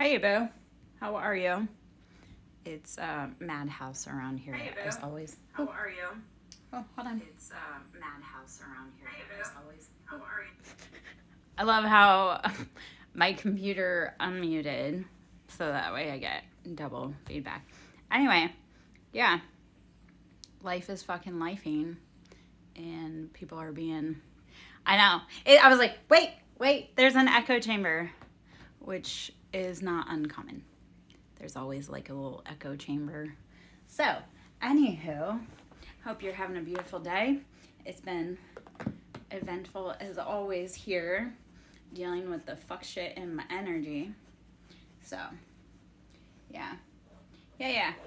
Hey, boo. How are you? It's madhouse around here, Hey, as boo. always. How are you? Oh, hold on. It's madhouse around here, Hey, as always. How are you? I love how my computer unmuted, so that way I get double feedback. Anyway, yeah, life is fucking lifing, and people are being. I know. I was like, wait, there's an echo chamber, which is not uncommon. There's always like a little echo chamber. So, anywho, hope you're having a beautiful day. It's been eventful as always here, dealing with the fuck shit in my energy. So, yeah.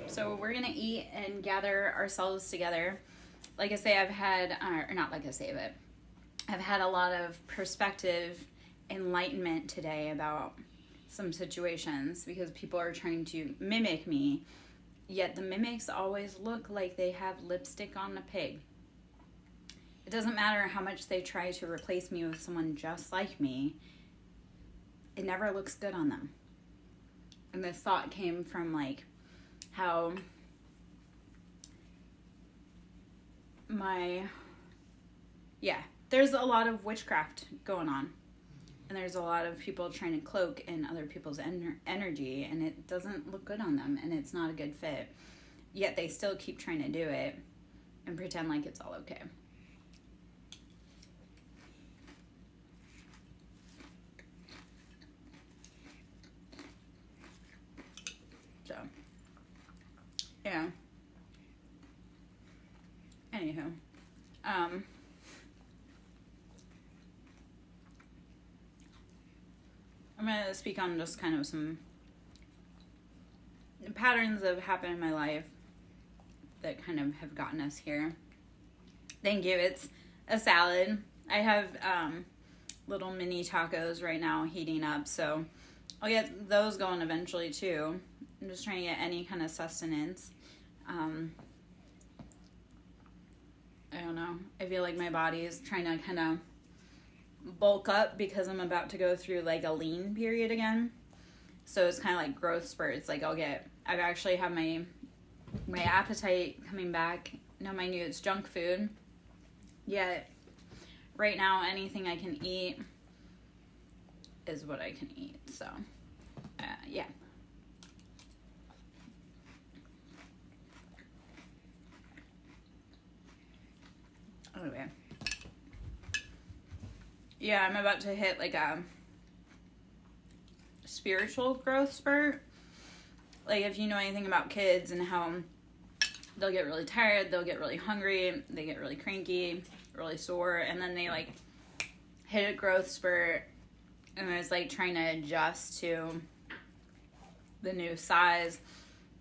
So, we're gonna eat and gather ourselves together. Like I say, I've had, or not like I say, but I've had a lot of perspective enlightenment today about some situations because people are trying to mimic me, yet the mimics always look like they have lipstick on a pig. It doesn't matter how much they try to replace me with someone just like me, it never looks good on them. And this thought came from like how there's a lot of witchcraft going on. And there's a lot of people trying to cloak in other people's energy, and it doesn't look good on them, and it's not a good fit. Yet they still keep trying to do it and pretend like it's all okay. So, yeah. Anywho, I'm going to speak on just kind of some patterns that have happened in my life that kind of have gotten us here. Thank you. It's a salad. I have little mini tacos right now heating up, so I'll get those going eventually too. I'm just trying to get any kind of sustenance. I don't know. I feel like my body is trying to kind of bulk up because I'm about to go through like a lean period again. So it's kind of like growth spurts. Like I've actually had my appetite coming back. No, mind you, it's junk food. Yet right now, anything I can eat is what I can eat. So, yeah. Anyway. Yeah, I'm about to hit like a spiritual growth spurt. Like if you know anything about kids and how they'll get really tired, they'll get really hungry, they get really cranky, really sore, and then they like hit a growth spurt and it's like trying to adjust to the new size.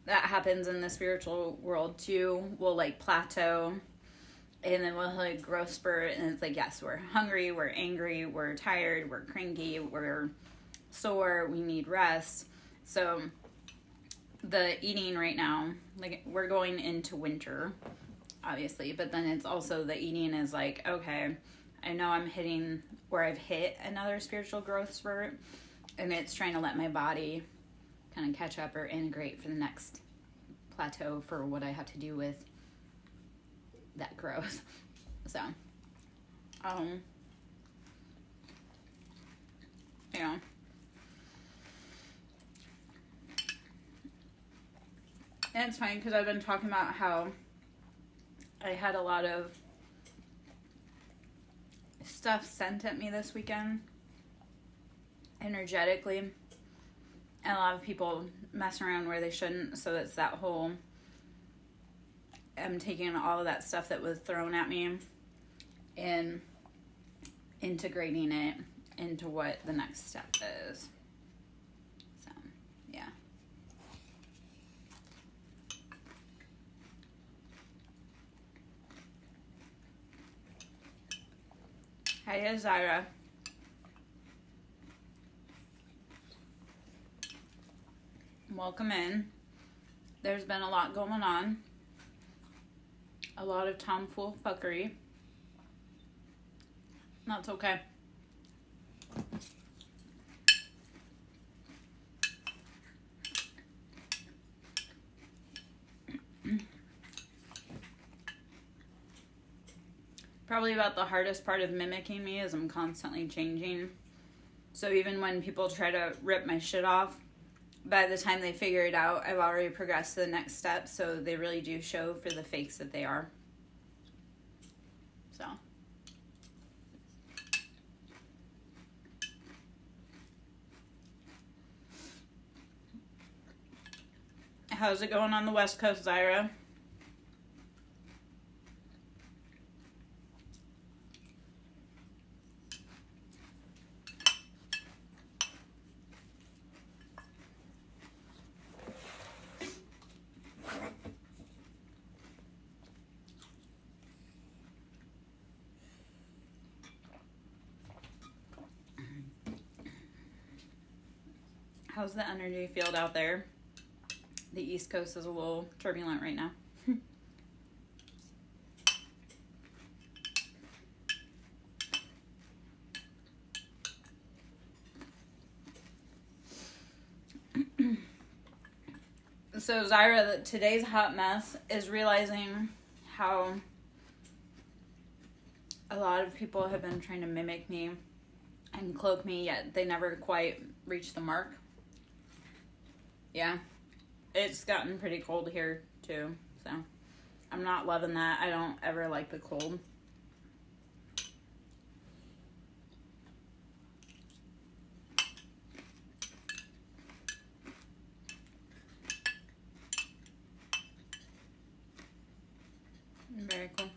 That happens in the spiritual world too. We'll like plateau and then we'll like growth spurt and it's like, yes, we're hungry, we're angry, we're tired, we're cranky, we're sore, we need rest. So the eating right now, like we're going into winter, obviously, but then it's also the eating is like, okay, I know I'm hitting where I've hit another spiritual growth spurt, and it's trying to let my body kind of catch up or integrate for the next plateau for what I have to do with that growth. So, you know. And it's funny because I've been talking about how I had a lot of stuff sent at me this weekend, energetically, and a lot of people mess around where they shouldn't. So it's that whole, I'm taking all of that stuff that was thrown at me and integrating it into what the next step is. So, yeah. Hey, Azira. Welcome in. There's been a lot going on. A lot of tomfool fuckery. That's okay. probably about the hardest part of mimicking me is I'm constantly changing. So even when people try to rip my shit off, by the time they figure it out, I've already progressed to the next step. So they really do show for the fakes that they are. So. How's it going on the West Coast, Zyra? How's the energy field out there? The East Coast is a little turbulent right now. So Zyra, today's hot mess is realizing how a lot of people have been trying to mimic me and cloak me, yet they never quite reach the mark. Yeah. It's gotten pretty cold here, too, so I'm not loving that. I don't ever like the cold. Very cool.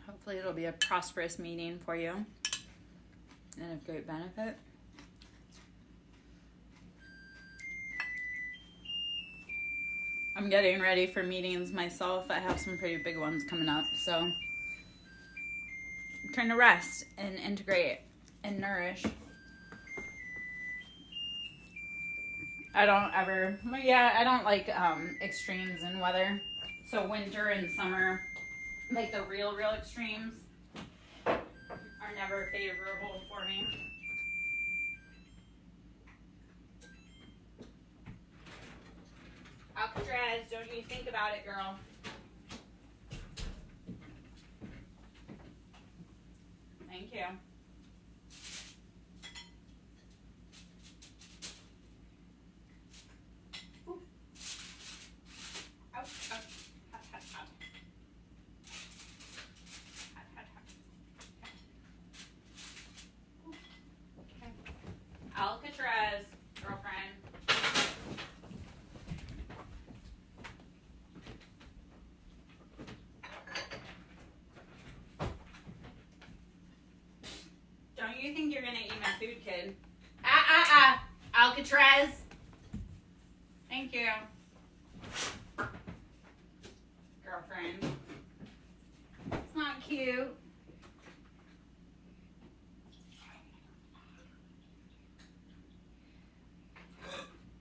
Hopefully it'll be a prosperous meeting for you and of great benefit. I'm getting ready for meetings myself. I have some pretty big ones coming up, so I'm trying to rest and integrate and nourish. I don't like extremes in weather. So winter and summer, like the real extremes, are never favorable for me. Alcatraz, don't you think about it, girl. Thank you. Ooh. Ouch, ouch. Hot, hot, hot. Hot, hot, hot. Okay. Okay. Alcatraz, girlfriend. You think you're gonna eat my food, kid? Alcatraz. Thank you, girlfriend. It's not cute.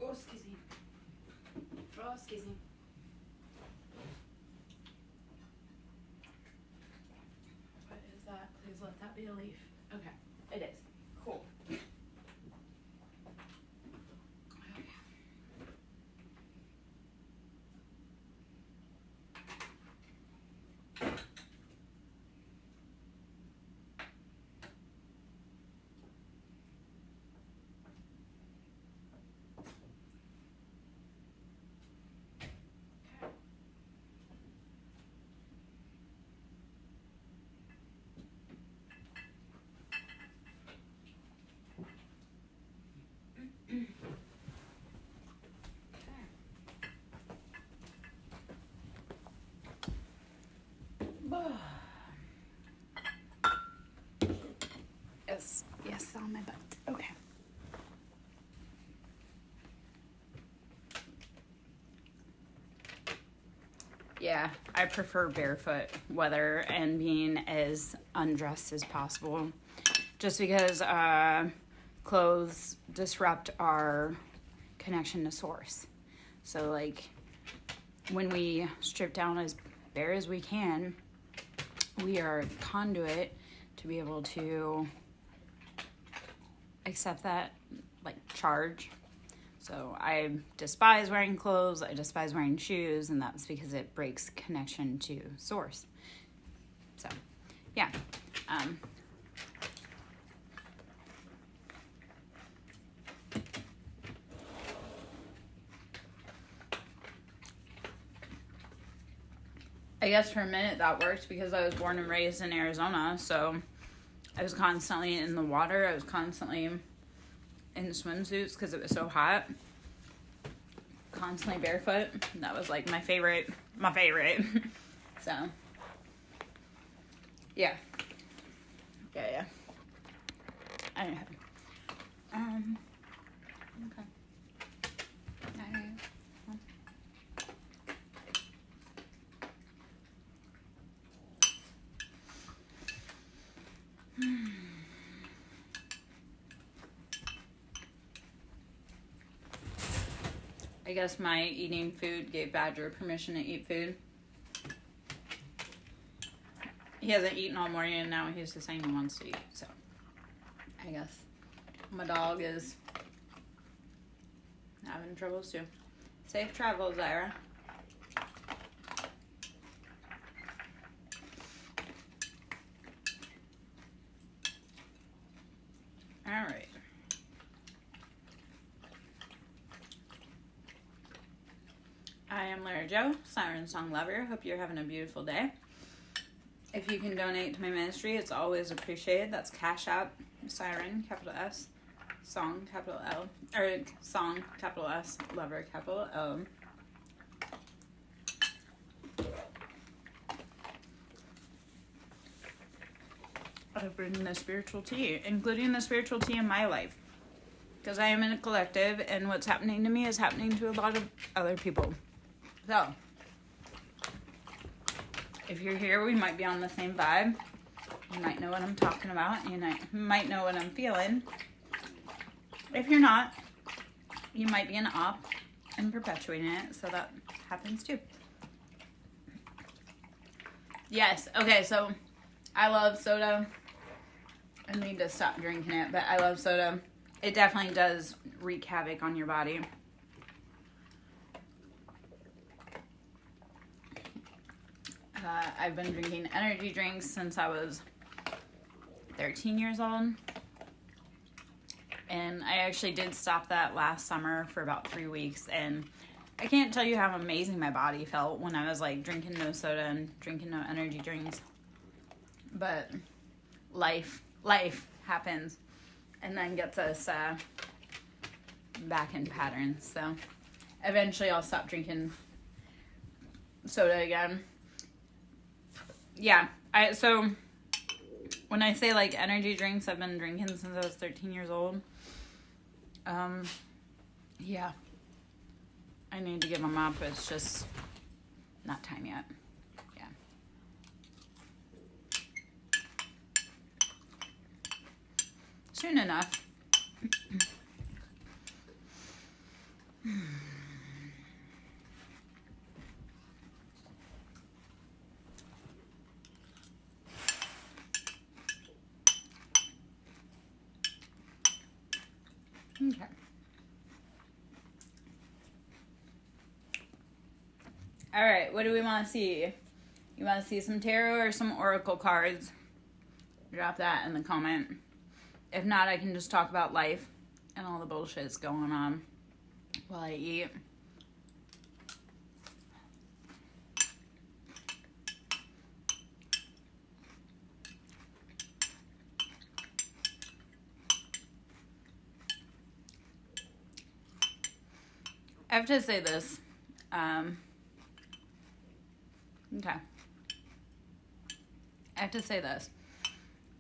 Oh, excuse me. Oh, excuse me. What is that? Please let that be a leaf. Okay. It is. Cool. Okay. Yes, on my butt. Okay. Yeah, I prefer barefoot weather and being as undressed as possible, just because clothes disrupt our connection to source. So like when we strip down as bare as we can, we are a conduit to be able to accept that like charge. So I despise wearing clothes, I despise wearing shoes, and that's because it breaks connection to source. So, yeah. I guess for a minute that worked because I was born and raised in Arizona, so I was constantly in the water. I was constantly in swimsuits because it was so hot. Constantly barefoot. That was like my favorite. So, yeah. Yeah. Anyway. Okay. I guess my eating food gave Badger permission to eat food. He hasn't eaten all morning and now he's just saying he wants to eat. So, I guess my dog is having troubles too. Safe travels, Ira. All right. I am Lara Jo, SirenSong lover. Hope you're having a beautiful day. If you can donate to my ministry, it's always appreciated. That's Cash App, Siren, capital S, Song, capital L, or Song, capital S, Lover, capital O. I bring the spiritual tea, including the spiritual tea in my life. Because I am in a collective, and what's happening to me is happening to a lot of other people. So, if you're here, we might be on the same vibe. You might know what I'm talking about. You might know what I'm feeling. If you're not, you might be an op and perpetuating it, so that happens too. Yes, okay, so I love soda. I need to stop drinking it, but I love soda. It definitely does wreak havoc on your body. I've been drinking energy drinks since I was 13 years old. And I actually did stop that last summer for about 3 weeks. And I can't tell you how amazing my body felt when I was like drinking no soda and drinking no energy drinks. But life happens and then gets us back in patterns. So eventually I'll stop drinking soda again. Yeah, so when I say like energy drinks, I've been drinking since I was 13 years old. Yeah, I need to give them up. It's just not time yet. Yeah. Soon enough. Okay. All right, what do we want to see? You want to see some tarot or some oracle cards? Drop that in the comment. If not, I can just talk about life and all the bullshit that's going on while I eat. I have to say this. Okay. I have to say this.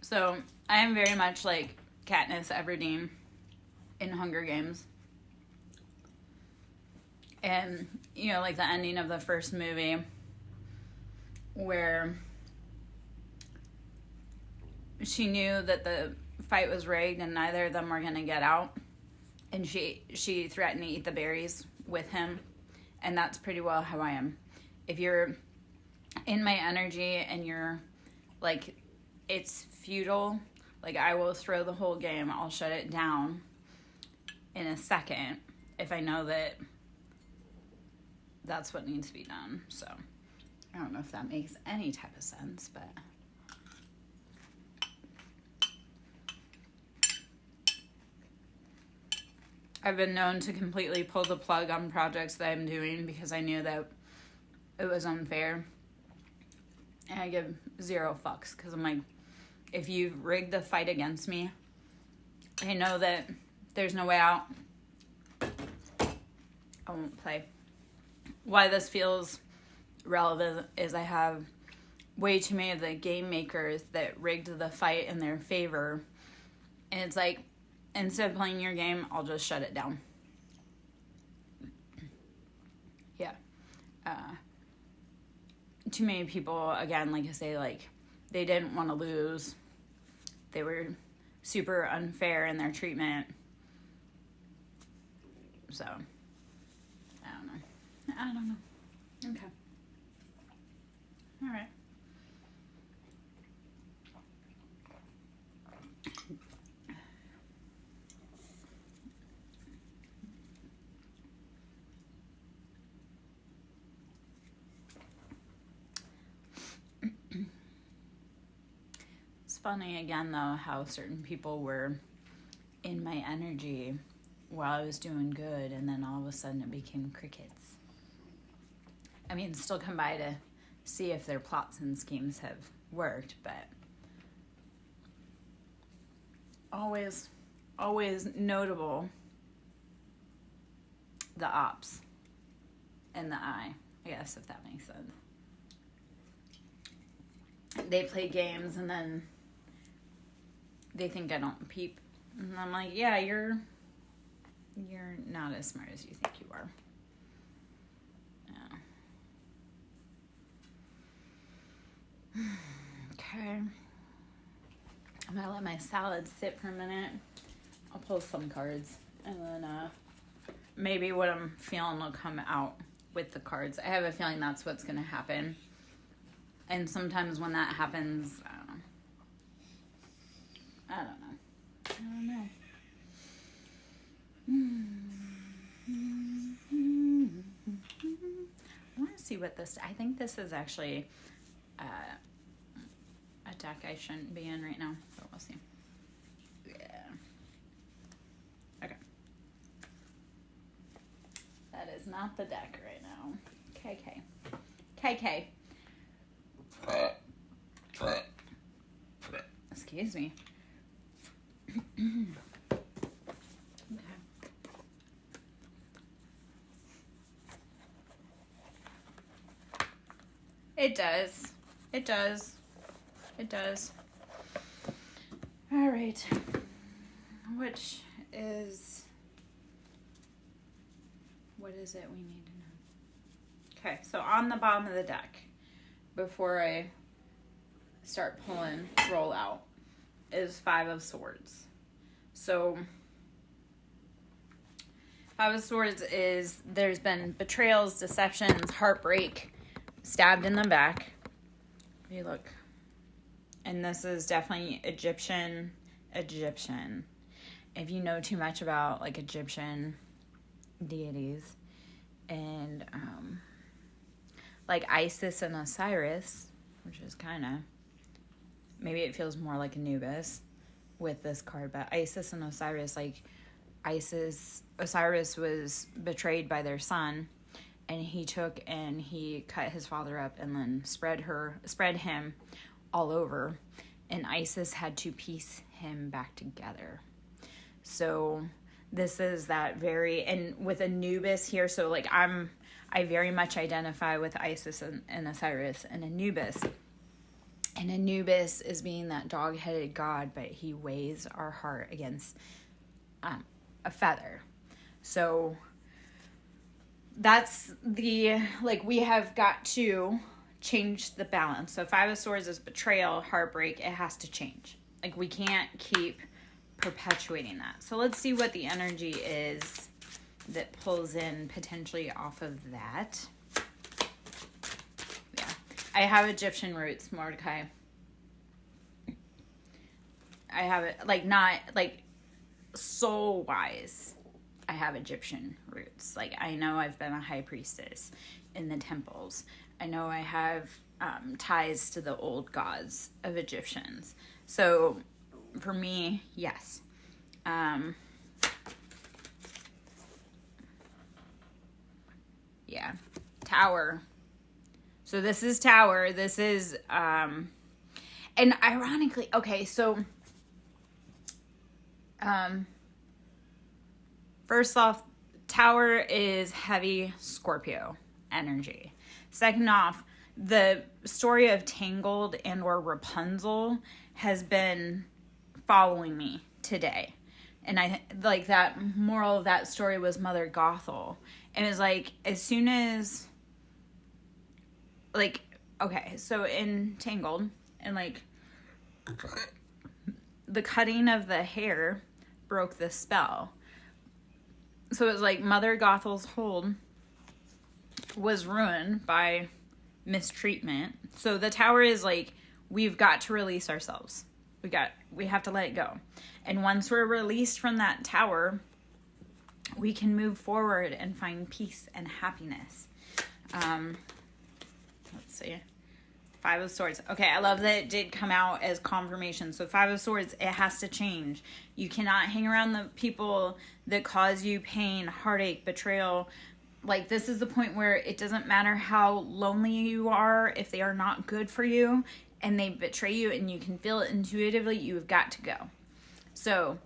So, I am very much like Katniss Everdeen in Hunger Games. And, you know, like the ending of the first movie where she knew that the fight was rigged and neither of them were going to get out. And she threatened to eat the berries with him. And that's pretty well how I am. If you're in my energy and you're like, it's futile, like I will throw the whole game. I'll shut it down in a second if I know that that's what needs to be done. So I don't know if that makes any type of sense, but I've been known to completely pull the plug on projects that I'm doing because I knew that it was unfair. And I give zero fucks because I'm like, if you've rigged the fight against me, I know that there's no way out. I won't play. Why this feels relevant is I have way too many of the game makers that rigged the fight in their favor. And it's like, instead of playing your game, I'll just shut it down. Yeah. Too many people, again, like I say, like, they didn't want to lose. They were super unfair in their treatment. So, I don't know. Okay. All right. It's funny again, though, how certain people were in my energy while I was doing good, and then all of a sudden it became crickets. I mean, still come by to see if their plots and schemes have worked, but always notable the ops and the I guess, if that makes sense. They play games and then they think I don't peep. And I'm like, yeah, you're not as smart as you think you are. Yeah. Okay. I'm gonna let my salad sit for a minute. I'll pull some cards and then maybe what I'm feeling will come out with the cards. I have a feeling that's what's gonna happen. And sometimes when that happens, I don't know. I want to see what this, I think this is actually a deck I shouldn't be in right now, but we'll see. Yeah. Okay. That is not the deck right now. KK. Excuse me. Okay. It does. All right. What is it we need to know? Okay, so on the bottom of the deck, before I start pulling roll out, is 5 of Swords. So 5 of Swords is there's been betrayals, deceptions, heartbreak, stabbed in the back. You look. And this is definitely Egyptian. If you know too much about like Egyptian deities and like Isis and Osiris, which is kind of, maybe it feels more like Anubis with this card, but Isis and Osiris, like Osiris was betrayed by their son, and he took and he cut his father up and then spread him all over, and Isis had to piece him back together. So this is that very, and with Anubis here, so like I very much identify with Isis and Osiris and Anubis. And Anubis is being that dog-headed god, but he weighs our heart against a feather. So that's the, like, we have got to change the balance. So 5 of Swords is betrayal, heartbreak. It has to change. Like, we can't keep perpetuating that. So let's see what the energy is that pulls in potentially off of that. Yeah. I have Egyptian roots, Mordecai. I have it, like, not, like, soul-wise, I have Egyptian roots. Like, I know I've been a high priestess in the temples. I know I have ties to the old gods of Egyptians. So, for me, yes. Yeah. Tower. So this is Tower. This is, and ironically, okay, so, first off, Tower is heavy Scorpio energy. Second off, the story of Tangled and or Rapunzel has been following me today. And I like that moral of that story was Mother Gothel. And it's like, as soon as, like, okay, so in Tangled, and like, the cutting of the hair broke the spell. So it was like Mother Gothel's hold was ruined by mistreatment. So the Tower is like, we've got to release ourselves. We have to let it go. And once we're released from that Tower, we can move forward and find peace and happiness. Let's see. Five of Swords. Okay, I love that it did come out as confirmation. So Five of Swords, it has to change. You cannot hang around the people that cause you pain, heartache, betrayal. Like, this is the point where it doesn't matter how lonely you are, if they are not good for you and they betray you and you can feel it intuitively, you've got to go. So,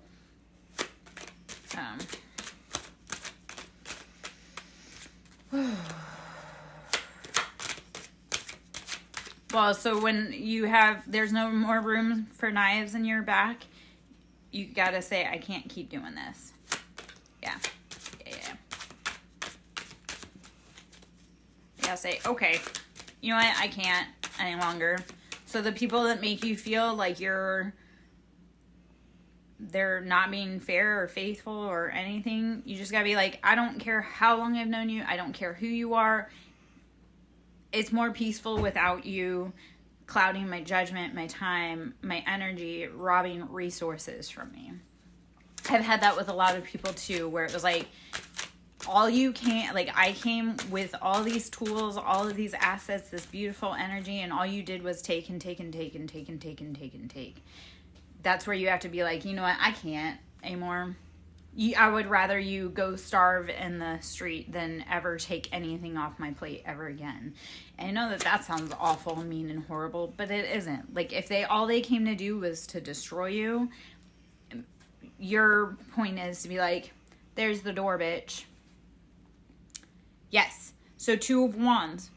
well, so when you have, there's no more room for knives in your back, you gotta say, I can't keep doing this. Yeah. Yeah, say, okay, you know what, I can't any longer. So the people that make you feel like they're not being fair or faithful or anything, you just gotta be like, I don't care how long I've known you, I don't care who you are. It's more peaceful without you clouding my judgment, my time, my energy, robbing resources from me. I've had that with a lot of people too, where it was like, all you can, like, I came with all these tools, all of these assets, this beautiful energy, and all you did was take and take and take and take and take and take and take. That's where you have to be like, you know what, I can't anymore. I would rather you go starve in the street than ever take anything off my plate ever again. And I know that sounds awful, mean, and horrible, but it isn't. Like, if all they came to do was to destroy you, your point is to be like, there's the door, bitch. Yes. So 2 of Wands.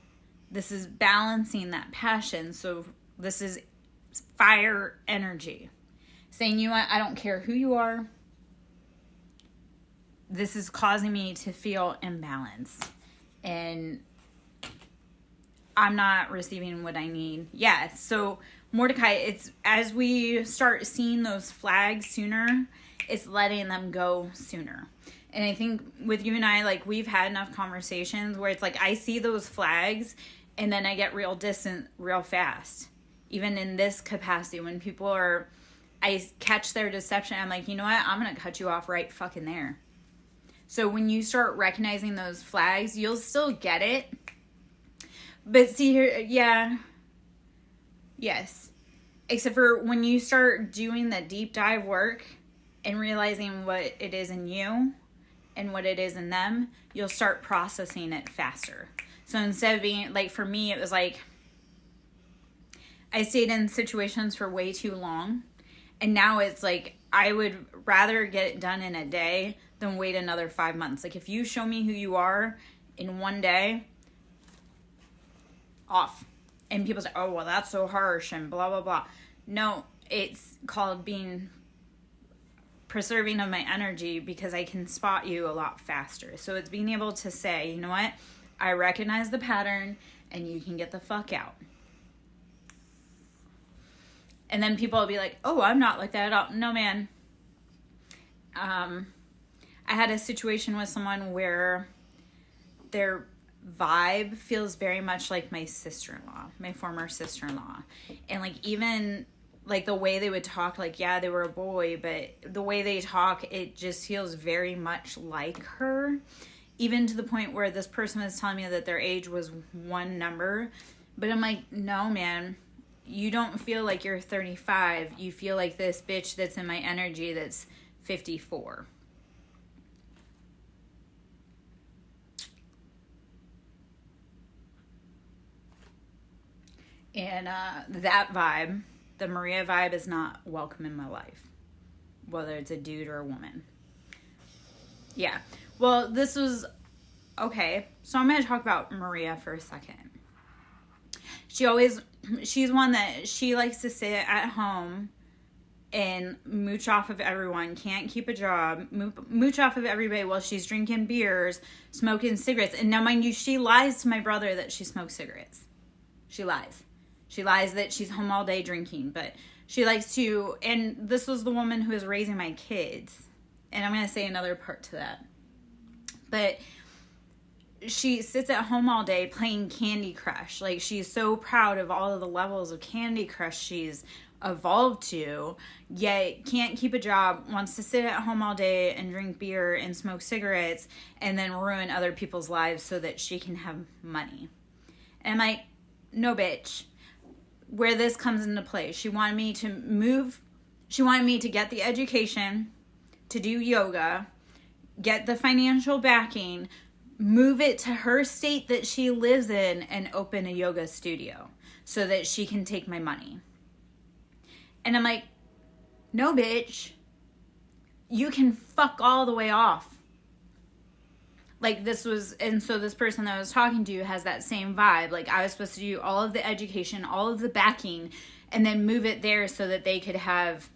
This is balancing that passion. So this is fire energy. Saying, you know what, I don't care who you are. This is causing me to feel imbalanced. And I'm not receiving what I need. Yeah, so Mordecai, it's as we start seeing those flags sooner, it's letting them go sooner. And I think with you and I, like, we've had enough conversations where it's like, I see those flags and then I get real distant real fast. Even in this capacity, when people I catch their deception, I'm like, you know what? I'm going to cut you off right fucking there. So when you start recognizing those flags, you'll still get it. But see here, yeah. Yes. Except for when you start doing the deep dive work and realizing what it is in you and what it is in them, you'll start processing it faster. So instead of being, like, for me, it was like, I stayed in situations for way too long. And now it's like, I would rather get it done in a day than wait another 5 months. Like, if you show me who you are in one day, off. And people say, oh, well, that's so harsh and blah, blah, blah. No, it's called being preserving of my energy because I can spot you a lot faster. So it's being able to say, you know what? I recognize the pattern and you can get the fuck out. And then people will be like, oh, I'm not like that at all. No, man. I had a situation with someone where their vibe feels very much like my sister-in-law, my former sister-in-law. And, like, even, like, the way they would talk, like, yeah, they were a boy, but the way they talk, it just feels very much like her. Even to the point where this person was telling me that their age was one number. But I'm like, no, man. You don't feel like you're 35. You feel like this bitch that's in my energy that's 54. And that vibe, the Maria vibe, is not welcome in my life, whether it's a dude or a woman. Yeah. Well, this was... Okay, so I'm going to talk about Maria for a second. She's one that she likes to sit at home and mooch off of everyone, can't keep a job, mooch off of everybody while she's drinking beers, smoking cigarettes. And now, mind you, she lies to my brother that she smokes cigarettes. She lies. She lies that she's home all day drinking, but she likes to, and this was the woman who was raising my kids. And I'm going to say another part to that. But she sits at home all day playing Candy Crush. Like, she's so proud of all of the levels of Candy Crush she's evolved to, yet can't keep a job, wants to sit at home all day and drink beer and smoke cigarettes and then ruin other people's lives so that she can have money. And I'm like, no, bitch. Where this comes into play, she wanted me to move, she wanted me to get the education, to do yoga, get the financial backing, move it to her state that she lives in, and open a yoga studio so that she can take my money. And I'm like, no, bitch. You can fuck all the way off. Like, this was, and so this person that I was talking to has that same vibe. Like, I was supposed to do all of the education, all of the backing, and then move it there so that they could have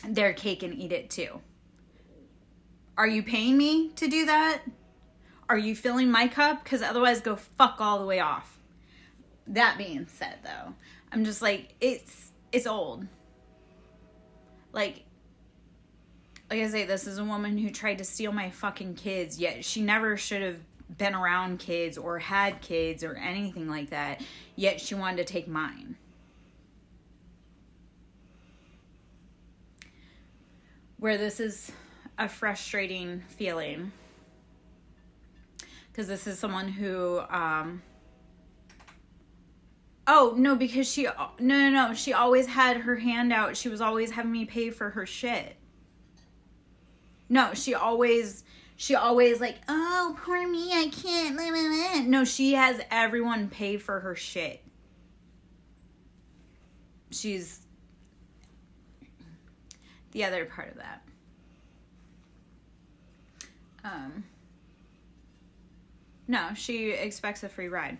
their cake and eat it too. Are you paying me to do that? Are you filling my cup? Because otherwise, go fuck all the way off. That being said, though, I'm just like, it's old. Like I say, this is a woman who tried to steal my fucking kids, yet she never should have been around kids or had kids or anything like that, yet she wanted to take mine. Where this is a frustrating feeling, because this is someone who, because she always had her hand out. She was always having me pay for her shit. No, she always like, oh, poor me, I can't. Blah, blah, blah. No, she has everyone pay for her shit. She's the other part of that. No, she expects a free ride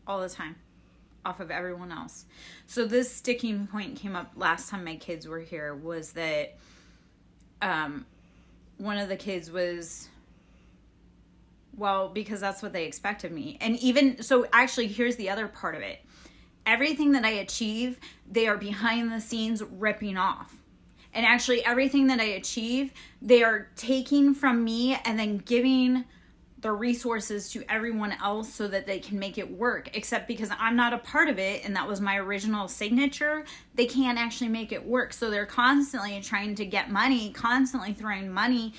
all the time off of everyone else. So this sticking point came up last time my kids were here, was that one of the kids was, well, because that's what they expect of me. And even, so actually, here's the other part of it. Everything that I achieve, they are behind the scenes ripping off. And actually, everything that I achieve, they are taking from me and then giving the resources to everyone else so that they can make it work. Except because I'm not a part of it, and that was my original signature, they can't actually make it work. So they're constantly trying to get money, constantly throwing money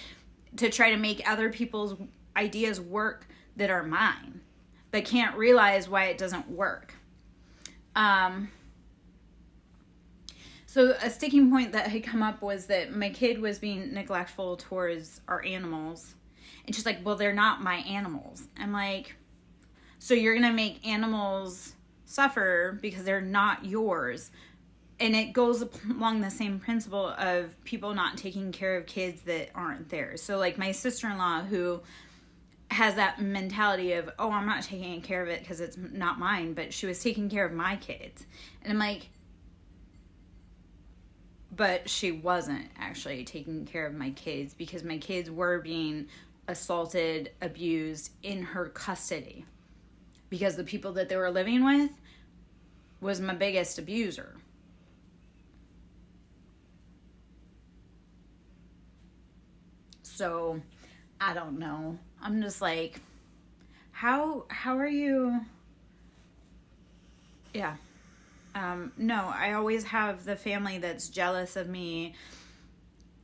to try to make other people's ideas work that are mine, but can't realize why it doesn't work. So a sticking point that had come up was that my kid was being neglectful towards our animals. And she's like, well, they're not my animals. I'm like, so you're going to make animals suffer because they're not yours. And it goes along the same principle of people not taking care of kids that aren't theirs. So like my sister-in-law, who has that mentality of, oh, I'm not taking care of it because it's not mine, but she was taking care of my kids. And I'm like, but she wasn't actually taking care of my kids, because my kids were being assaulted, abused in her custody, because the people that they were living with was my biggest abuser. So I don't know. I'm just like, how are you? Yeah. No, I always have the family that's jealous of me.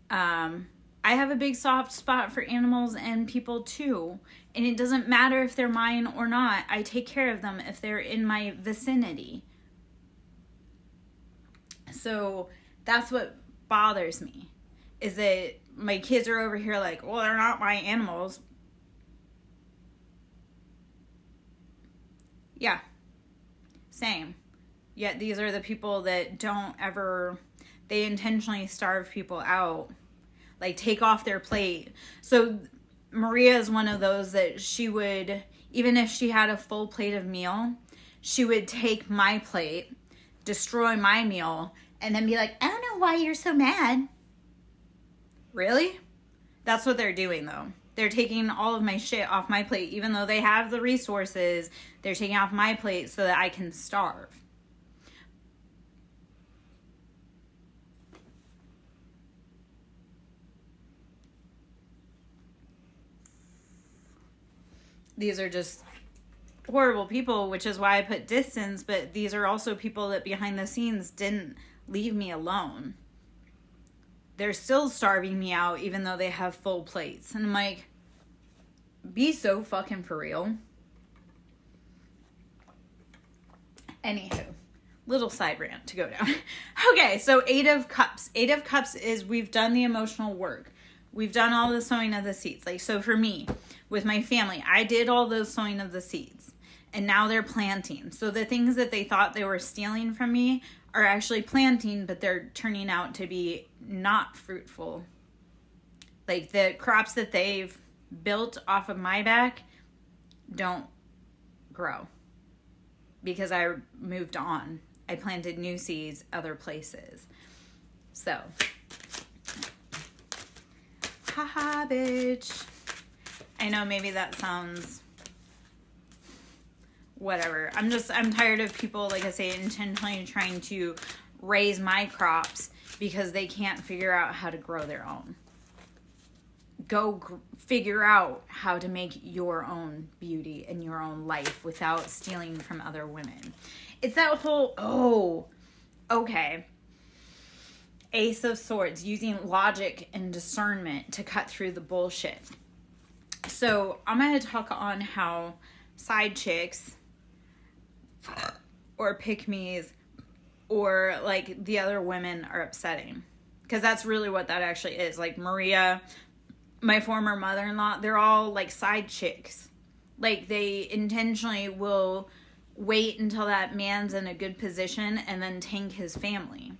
I have a big soft spot for animals and people too. And it doesn't matter if they're mine or not. I take care of them if they're in my vicinity. So that's what bothers me, is that my kids are over here like, well, they're not my animals. Yeah. Same. Yet these are the people that don't ever, they intentionally starve people out, like take off their plate. So Maria is one of those that she would, even if she had a full plate of meal, she would take my plate, destroy my meal, and then be like, I don't know why you're so mad. Really? That's what they're doing, though. They're taking all of my shit off my plate. Even though they have the resources, they're taking off my plate so that I can starve. These are just horrible people, which is why I put distance, but these are also people that behind the scenes didn't leave me alone. They're still starving me out even though they have full plates. And I'm like, be so fucking for real. Anywho, little side rant to go down. Okay, so 8 of Cups. 8 of Cups is we've done the emotional work. We've done all the sowing of the seeds. Like, so for me, with my family, I did all those sowing of the seeds. And now they're planting. So the things that they thought they were stealing from me are actually planting, but they're turning out to be not fruitful. Like, the crops that they've built off of my back don't grow. Because I moved on. I planted new seeds other places. So, haha, bitch. I know maybe that sounds whatever. I'm tired of people, like I say, intentionally trying to raise my crops because they can't figure out how to grow their own. Go figure out how to make your own beauty in your own life without stealing from other women. It's that whole, okay. Ace of Swords, using logic and discernment to cut through the bullshit. So I'm going to talk on how side chicks or pick-me's or like the other women are upsetting. Because that's really what that actually is. Like Maria, my former mother-in-law, they're all like side chicks. Like they intentionally will wait until that man's in a good position and then tank his family.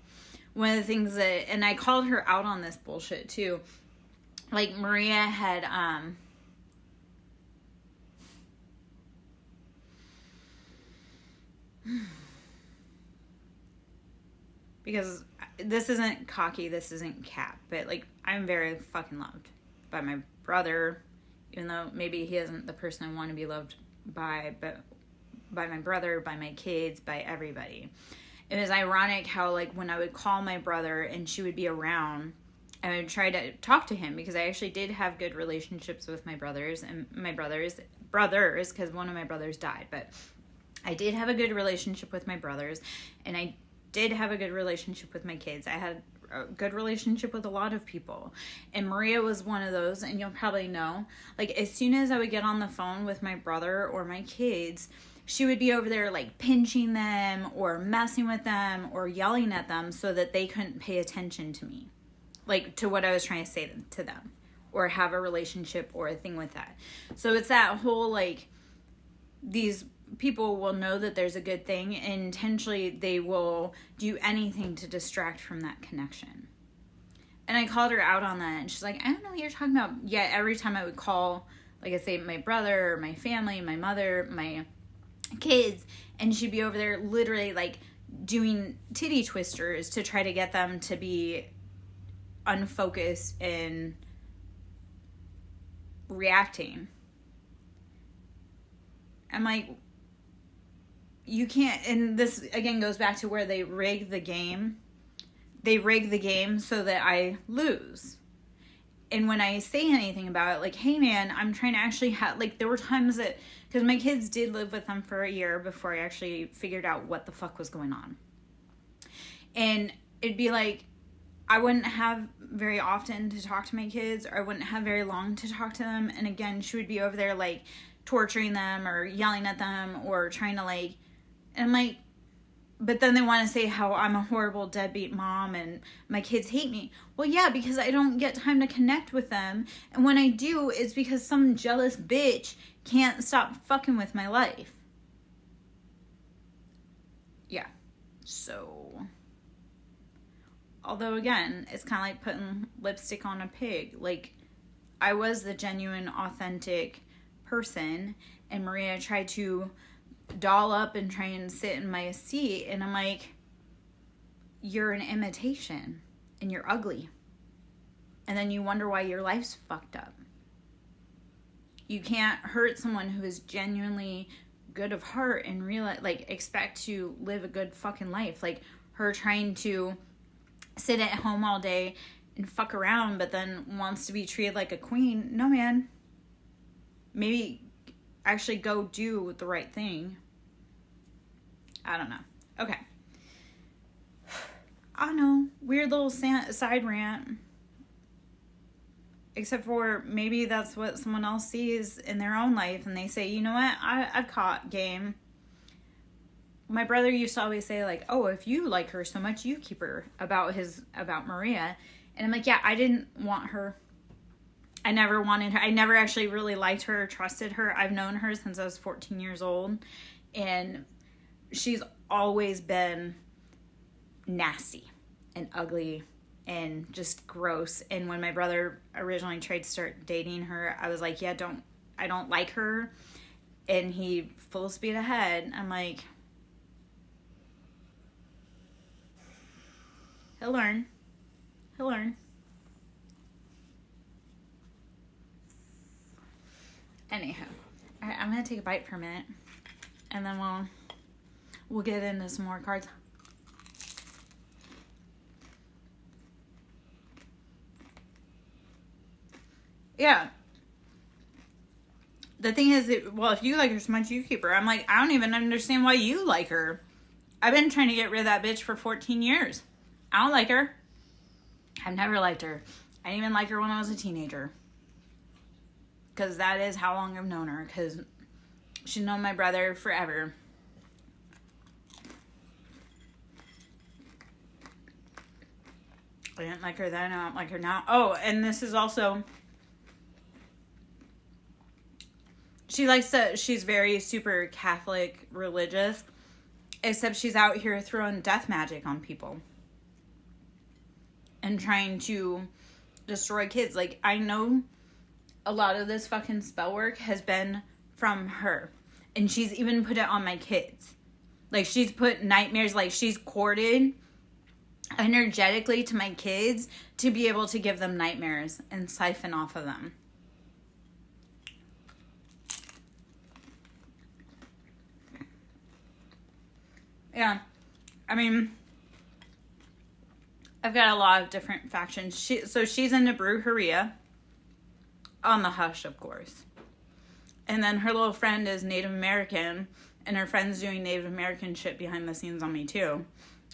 One of the things that, and I called her out on this bullshit too. Like Maria had, because this isn't cocky, this isn't cap, but like I'm very fucking loved by my brother, even though maybe he isn't the person I want to be loved by, but by my brother, by my kids, by everybody. It was ironic how like when I would call my brother and she would be around, I would try to talk to him because I actually did have good relationships with my brothers and my brothers because one of my brothers died, but I did have a good relationship with my brothers, and I did have a good relationship with my kids. I had a good relationship with a lot of people, and Maria was one of those. And you'll probably know, like as soon as I would get on the phone with my brother or my kids, she would be over there like pinching them or messing with them or yelling at them so that they couldn't pay attention to me, like to what I was trying to say to them or have a relationship or a thing with that. So it's that whole like, these people will know that there's a good thing and intentionally they will do anything to distract from that connection. And I called her out on that, and she's like, I don't know what you're talking about. Yet every time I would call, like I say, my brother, my family, my mother, my kids, and she'd be over there literally like doing titty twisters to try to get them to be unfocused and reacting. I'm like, you can't, and this again goes back to where they rig the game. They rig the game so that I lose. And when I say anything about it, like, hey man, I'm trying to actually have, like, there were times that, because my kids did live with them for a year before I actually figured out what the fuck was going on. And it'd be like, I wouldn't have very often to talk to my kids, or I wouldn't have very long to talk to them. And again, she would be over there, like, torturing them or yelling at them or trying to, like, and I'm like, but then they want to say how I'm a horrible deadbeat mom and my kids hate me. Well, yeah, because I don't get time to connect with them. And when I do, it's because some jealous bitch can't stop fucking with my life. Yeah. So, although again, it's kind of like putting lipstick on a pig. Like, I was the genuine, authentic person, and Maria tried to doll up and try and sit in my seat, and I'm like, you're an imitation, and you're ugly. And then you wonder why your life's fucked up. You can't hurt someone who is genuinely good of heart and realize, like, expect to live a good fucking life. Like, her trying to sit at home all day and fuck around, but then wants to be treated like a queen. No, man. Maybe actually go do the right thing. I don't know. Okay. I know. Weird little side rant. Except for maybe that's what someone else sees in their own life, and they say, you know what, I've caught game. My brother used to always say, like, oh, if you like her so much, you keep her, about Maria. And I'm like, yeah, I didn't want her. I never wanted her. I never actually really liked her or trusted her. I've known her since I was 14 years old, and she's always been nasty and ugly and just gross. And when my brother originally tried to start dating her, I was like, yeah, I don't like her. And he full speed ahead. I'm like, he'll learn. Anyhow, all right, I'm gonna take a bite for a minute, and then we'll get into some more cards. Yeah. The thing is, if you like her so much, you keep her. I'm like, I don't even understand why you like her. I've been trying to get rid of that bitch for 14 years. I don't like her. I've never liked her. I didn't even like her when I was a teenager. Because that is how long I've known her. Because she's known my brother forever. I didn't like her then. I don't like her now. Oh, and this is also... she's very super Catholic religious, except she's out here throwing death magic on people and trying to destroy kids. Like, I know a lot of this fucking spell work has been from her, and she's even put it on my kids. Like, she's put nightmares, like, she's courted energetically to my kids to be able to give them nightmares and siphon off of them. Yeah, I mean, I've got a lot of different factions. She's into brujeria, on the hush, of course. And then her little friend is Native American, and her friend's doing Native American shit behind the scenes on me too.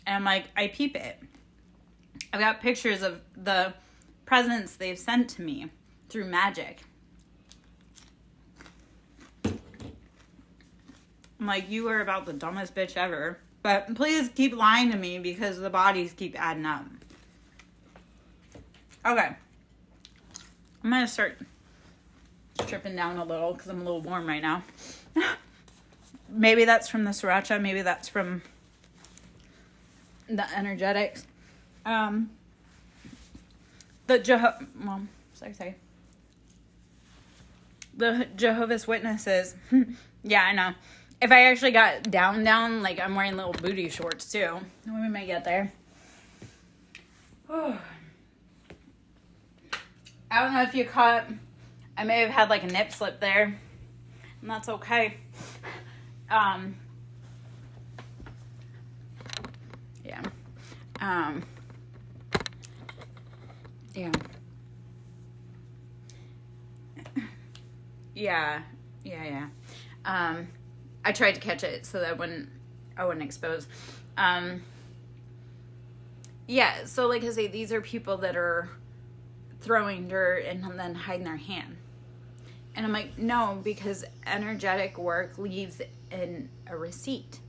And I'm like, I peep it. I've got pictures of the presents they've sent to me through magic. I'm like, you are about the dumbest bitch ever. But please keep lying to me because the bodies keep adding up. Okay. I'm going to start tripping down a little because I'm a little warm right now. Maybe that's from the sriracha. Maybe that's from the energetics. The Jehovah's Witnesses. Yeah, I know. If I actually got down, like, I'm wearing little booty shorts, too. We may get there. I don't know if you caught, I may have had, like, a nip slip there. And that's okay. Yeah. Yeah. Yeah. I tried to catch it so that I wouldn't expose. Yeah, so like I say, these are people that are throwing dirt and then hiding their hand. And I'm like, no, because energetic work leaves in a receipt.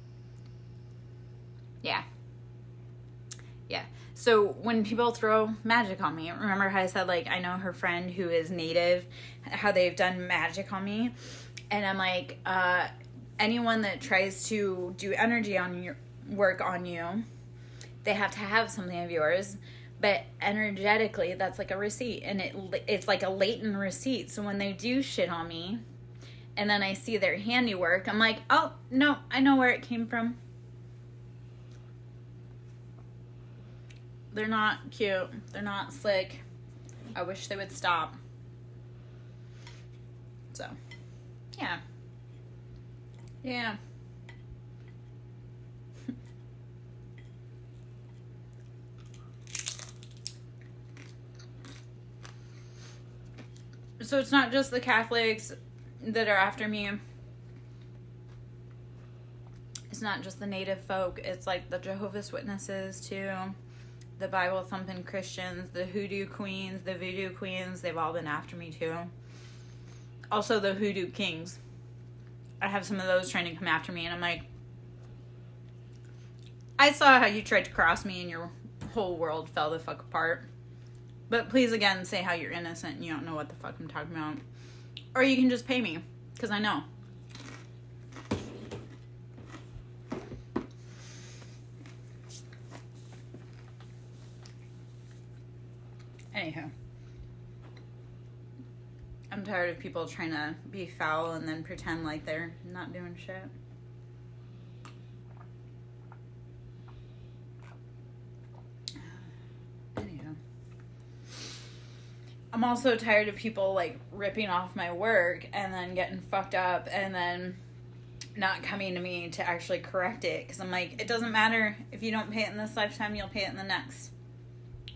Yeah. So when people throw magic on me, remember how I said, like, I know her friend who is native, how they've done magic on me. And I'm like, anyone that tries to do energy on work on you. They have to have something of yours. But energetically, that's like a receipt. And it's like a latent receipt. So when they do shit on me, and then I see their handiwork, I'm like, oh, no, I know where it came from. They're not cute. They're not slick. I wish they would stop. So, yeah. Yeah. So it's not just the Catholics that are after me. It's not just the native folk. It's like the Jehovah's Witnesses too. The Bible thumping Christians, the hoodoo queens, the voodoo queens. They've all been after me too. Also the hoodoo kings. I have some of those trying to come after me, and I'm like, I saw how you tried to cross me and your whole world fell the fuck apart. But please again say how you're innocent and you don't know what the fuck I'm talking about. Or you can just pay me, because I know. Anyhow. I'm tired of people trying to be foul and then pretend like they're not doing shit. Anyhow. I'm also tired of people like ripping off my work and then getting fucked up and then not coming to me to actually correct it. Because I'm like, it doesn't matter if you don't pay it in this lifetime, you'll pay it in the next.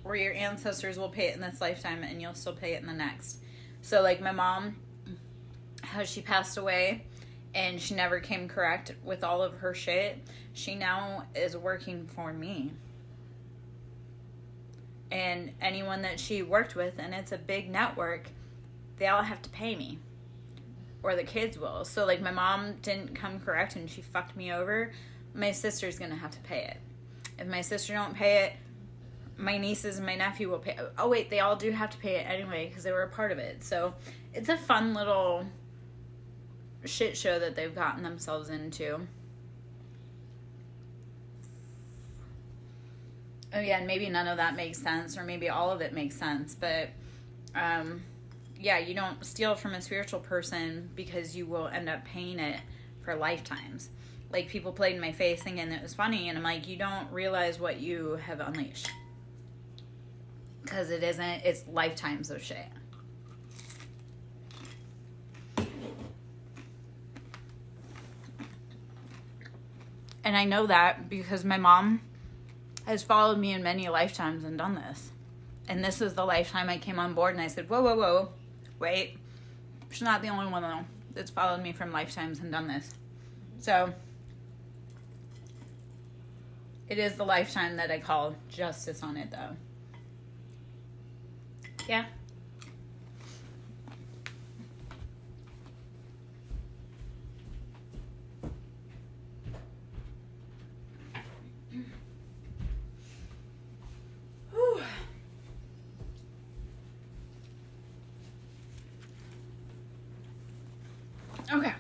Or your ancestors will pay it in this lifetime and you'll still pay it in the next. So, like, my mom, how she passed away and she never came correct with all of her shit, she now is working for me. And anyone that she worked with, and it's a big network, they all have to pay me. Or the kids will. So, like, my mom didn't come correct and she fucked me over. My sister's going to have to pay it. If my sister don't pay it, my nieces and my nephew will pay. Oh, wait, they all do have to pay it anyway because they were a part of it. So it's a fun little shit show that they've gotten themselves into. Again, maybe none of that makes sense, or maybe all of it makes sense. But, yeah, you don't steal from a spiritual person because you will end up paying it for lifetimes. Like, people played in my face thinking it was funny, and I'm like, you don't realize what you have unleashed. Because it isn't, it's lifetimes of shit. And I know that because my mom has followed me in many lifetimes and done this. And this is the lifetime I came on board and I said, whoa, wait. She's not the only one though that's followed me from lifetimes and done this. So, it is the lifetime that I call justice on it though. Yeah. Whew. Okay.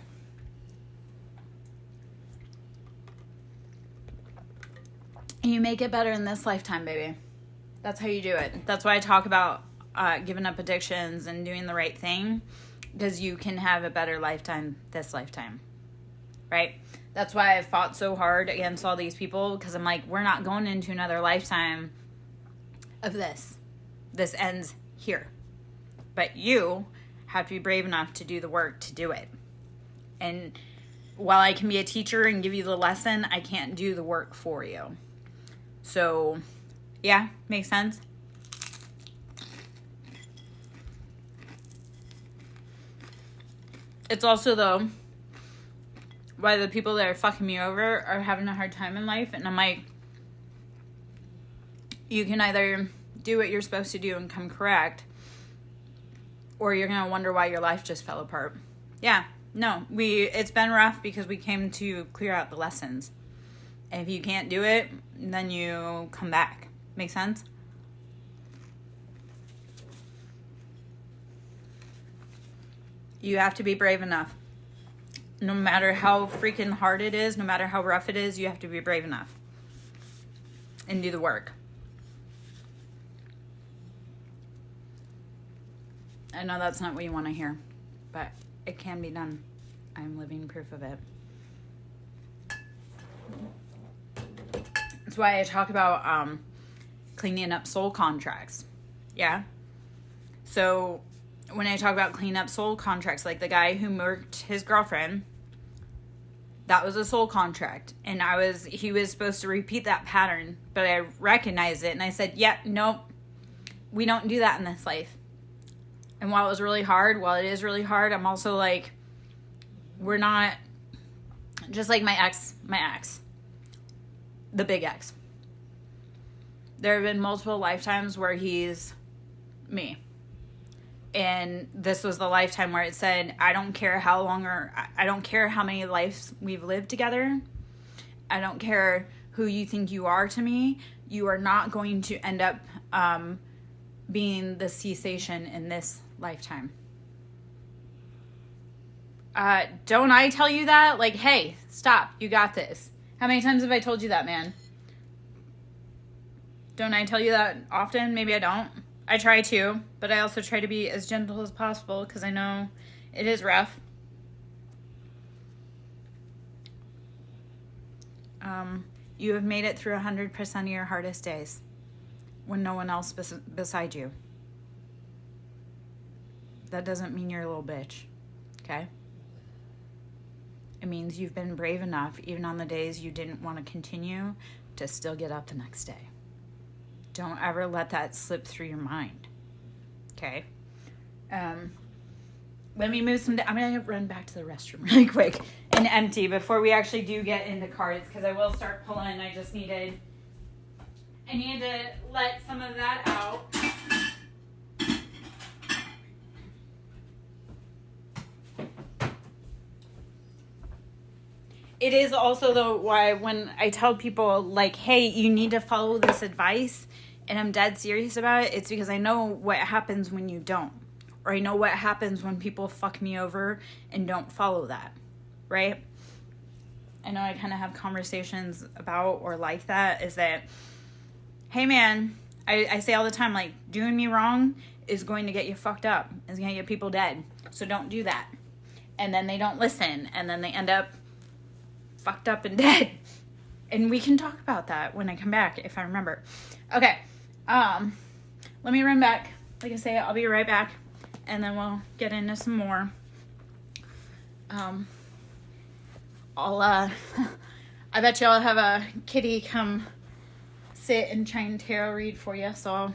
You make it better in this lifetime, baby. That's how you do it. That's why I talk about giving up addictions and doing the right thing, because you can have a better lifetime this lifetime, right? That's why I fought so hard against all these people, because I'm like, we're not going into another lifetime of this. This ends here. But you have to be brave enough to do the work to do it. And while I can be a teacher and give you the lesson, I can't do the work for you. So, yeah, makes sense? It's also, though, why the people that are fucking me over are having a hard time in life. And I'm like, you can either do what you're supposed to do and come correct, or you're going to wonder why your life just fell apart. Yeah, no, it's been rough because we came to clear out the lessons. And if you can't do it, then you come back. Make sense? You have to be brave enough. No matter how freaking hard it is, no matter how rough it is, you have to be brave enough. and do the work. I know that's not what you want to hear, but it can be done. I'm living proof of it. That's why I talk about cleaning up soul contracts. Yeah? So when I talk about cleaning up soul contracts, like the guy who murked his girlfriend, that was a soul contract. And he was supposed to repeat that pattern, but I recognized it and I said, yeah, nope, we don't do that in this life. And while it is really hard, I'm also like, we're not, just like my ex, the big ex. There have been multiple lifetimes where he's me. And this was the lifetime where it said, I don't care how long I don't care how many lives we've lived together. I don't care who you think you are to me. You are not going to end up being the cessation in this lifetime. Don't I tell you that? Like, hey, stop. You got this. How many times have I told you that, man? Don't I tell you that often? Maybe I don't. I try to, but I also try to be as gentle as possible because I know it is rough. You have made it through 100% of your hardest days when no one else beside you. That doesn't mean you're a little bitch, okay? It means you've been brave enough, even on the days you didn't want to continue, to still get up the next day. Don't ever let that slip through your mind, okay? Let me move some... I'm going to run back to the restroom really quick and empty before we actually do get into cards, because I will start pulling. I needed to let some of that out. It is also, though, why when I tell people, like, hey, you need to follow this advice, and I'm dead serious about it, it's because I know what happens when you don't. Or I know what happens when people fuck me over and don't follow that, right? I know I kind of have conversations about or like that, is that, hey, man, I say all the time, like, doing me wrong is going to get you fucked up. It's going to get people dead. So don't do that. And then they don't listen, and then they end up fucked up and dead. And we can talk about that when I come back, if I remember. Okay. Let me run back. Like I say, I'll be right back. And then we'll get into some more. I bet you I'll have a kitty come sit and try and tarot read for you. So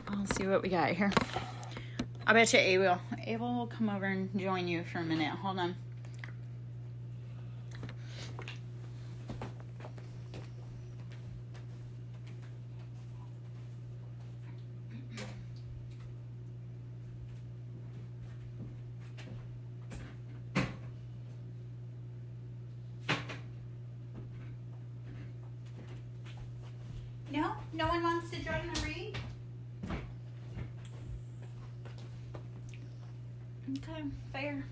I'll see what we got here. I bet you Abel will come over and join you for a minute. Hold on. No? No one wants to join the read? Okay, fair.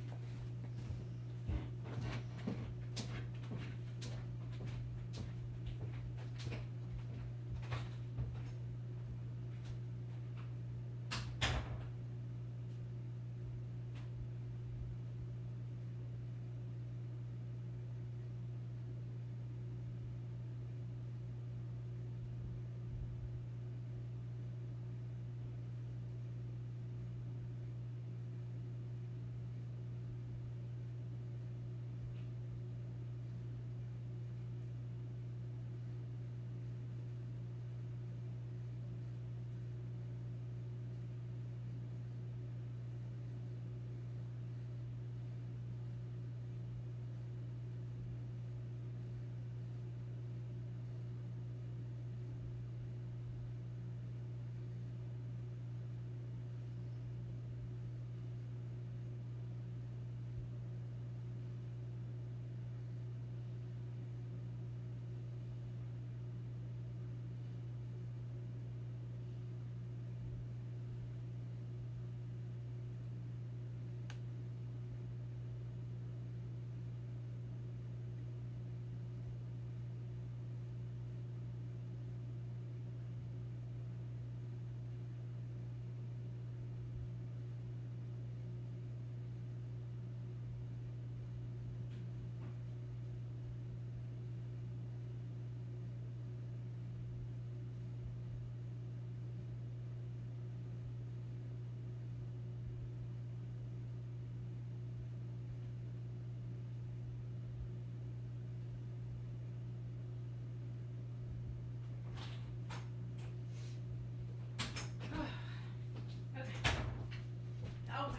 Okay.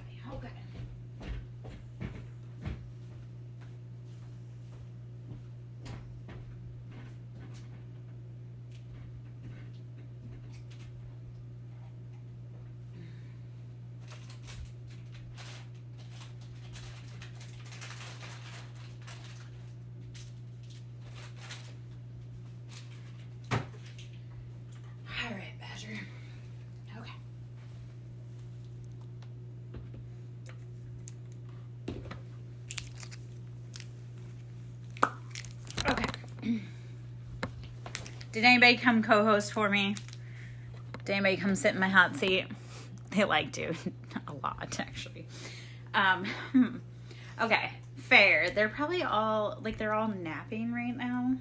All right, Badger. Okay. Okay. Did anybody come co-host for me? Did anybody come sit in my hot seat? They like to. A lot, actually. Okay. Fair. They're probably all, like, they're all napping right now.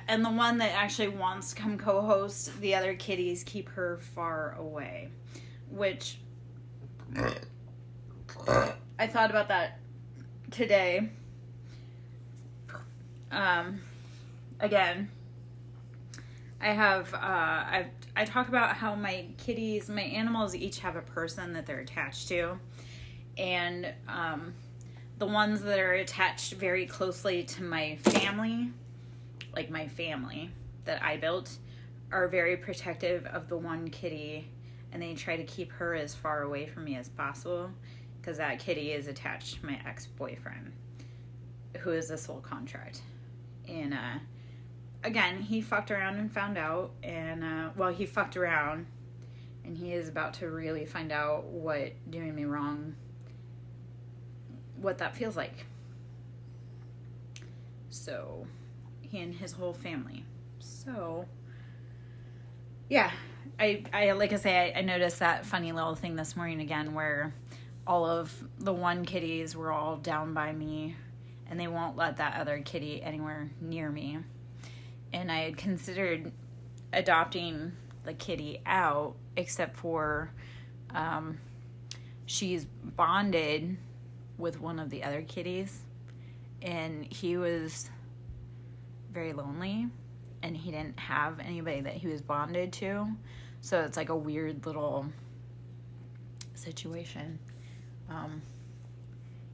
And the one that actually wants to come co-host, the other kitties keep her far away. Which, I thought about that today. Again, I have, I talk about how my kitties, my animals each have a person that they're attached to. And, the ones that are attached very closely to my family, like my family that I built, are very protective of the one kitty, and they try to keep her as far away from me as possible, because that kitty is attached to my ex-boyfriend, who is a sole contract. And again, he fucked around and found out, and he fucked around, and he is about to really find out what doing me wrong, what that feels like. So, he and his whole family. So, yeah, I like I say, I noticed that funny little thing this morning again, where all of the one kitties were all down by me, and they won't let that other kitty anywhere near me. And I had considered adopting the kitty out, except for she's bonded with one of the other kitties, and he was very lonely, and he didn't have anybody that he was bonded to, so it's like a weird little situation.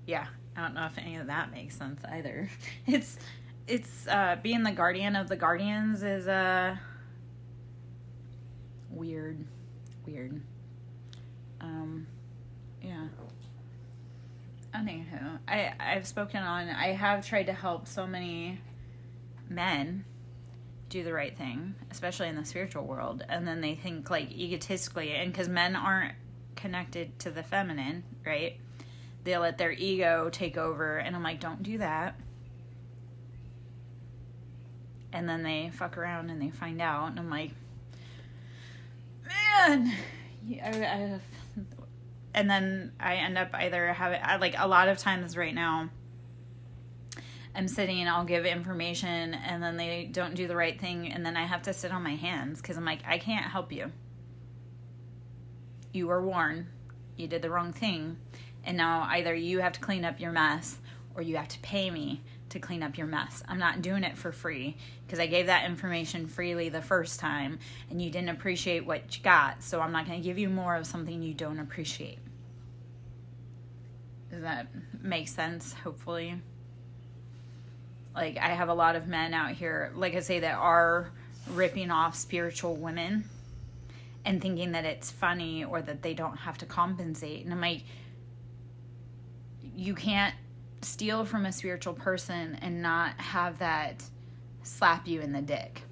Yeah, I don't know if any of that makes sense either. It's being the guardian of the guardians is weird. Yeah. Anywho, I've spoken on, I have tried to help so many men do the right thing, especially in the spiritual world, and then they think, like, egotistically, and because men aren't connected to the feminine, right? They let their ego take over, and I'm like, don't do that. And then they fuck around and they find out, and I'm like, man, and then I end up either having, like, a lot of times right now, I'm sitting and I'll give information, and then they don't do the right thing, and then I have to sit on my hands, because I'm like, I can't help you. You were warned. You did the wrong thing, and now either you have to clean up your mess, or you have to pay me to clean up your mess. I'm not doing it for free, because I gave that information freely the first time, and you didn't appreciate what you got, so I'm not going to give you more of something you don't appreciate. Does that make sense? Hopefully. Like, I have a lot of men out here, like I say, that are ripping off spiritual women and thinking that it's funny, or that they don't have to compensate. And I'm like, you can't steal from a spiritual person and not have that slap you in the dick.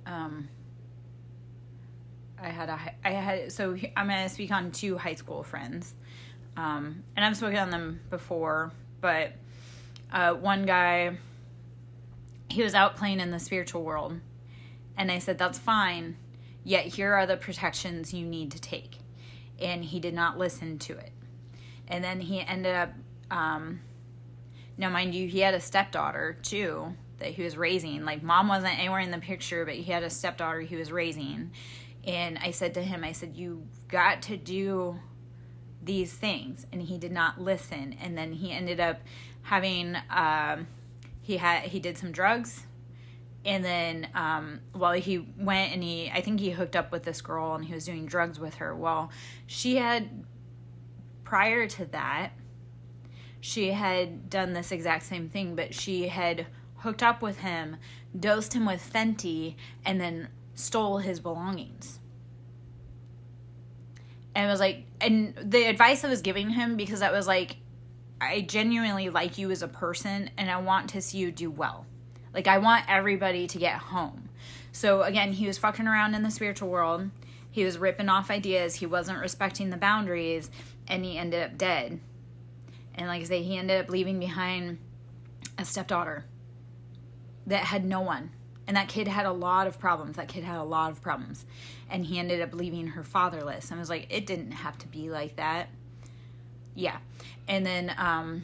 So I'm going to speak on 2 high school friends. And I've spoken on them before, but one guy, he was out playing in the spiritual world, and I said, that's fine, yet here are the protections you need to take. And he did not listen to it. And then he ended up, now mind you, he had a stepdaughter too that he was raising. Like, mom wasn't anywhere in the picture, but he had a stepdaughter he was raising. And I said to him, I said, you've got to do these things. And he did not listen. And then he ended up having, he did some drugs, And then, well, he went and I think he hooked up with this girl and he was doing drugs with her. Well, prior to that, she had done this exact same thing, but she had hooked up with him, dosed him with Fenty, and then stole his belongings. And it was like, and the advice I was giving him, because I was like, I genuinely like you as a person and I want to see you do well. Like, I want everybody to get home. So again, he was fucking around in the spiritual world. He was ripping off ideas. He wasn't respecting the boundaries, and he ended up dead. And like I say, he ended up leaving behind a stepdaughter that had no one. And that kid had a lot of problems. And he ended up leaving her fatherless. And I was like, it didn't have to be like that. Yeah. And then,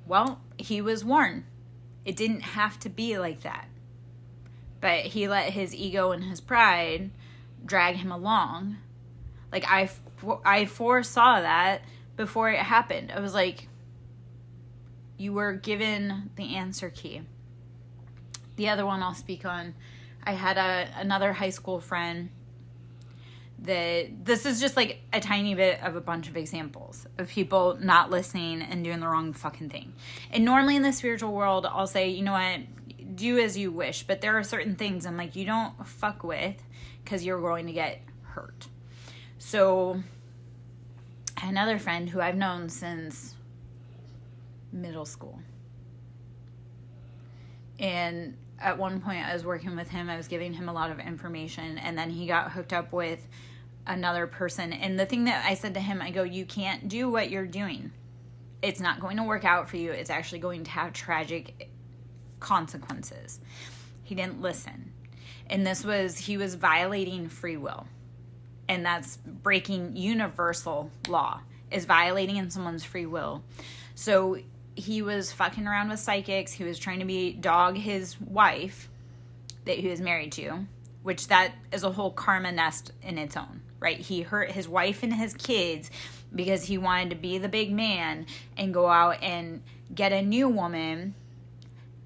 well, he was warned. It didn't have to be like that. But he let his ego and his pride drag him along. Like, I foresaw that before it happened. I was like, you were given the answer key. The other one I'll speak on, I had another high school friend that, this is just like a tiny bit of a bunch of examples of people not listening and doing the wrong fucking thing. And normally in the spiritual world, I'll say, you know what, do as you wish. But there are certain things I'm like, you don't fuck with, because you're going to get hurt. So another friend who I've known since middle school. And at one point I was working with him, I was giving him a lot of information, and then he got hooked up with another person. And the thing that I said to him, I go, you can't do what you're doing. It's not going to work out for you. It's actually going to have tragic consequences. He didn't listen. And he was violating free will. And that's breaking universal law, is violating someone's free will. So he was fucking around with psychics. He was trying to dog his wife that he was married to, which that is a whole karma nest in its own, right? He hurt his wife and his kids because he wanted to be the big man and go out and get a new woman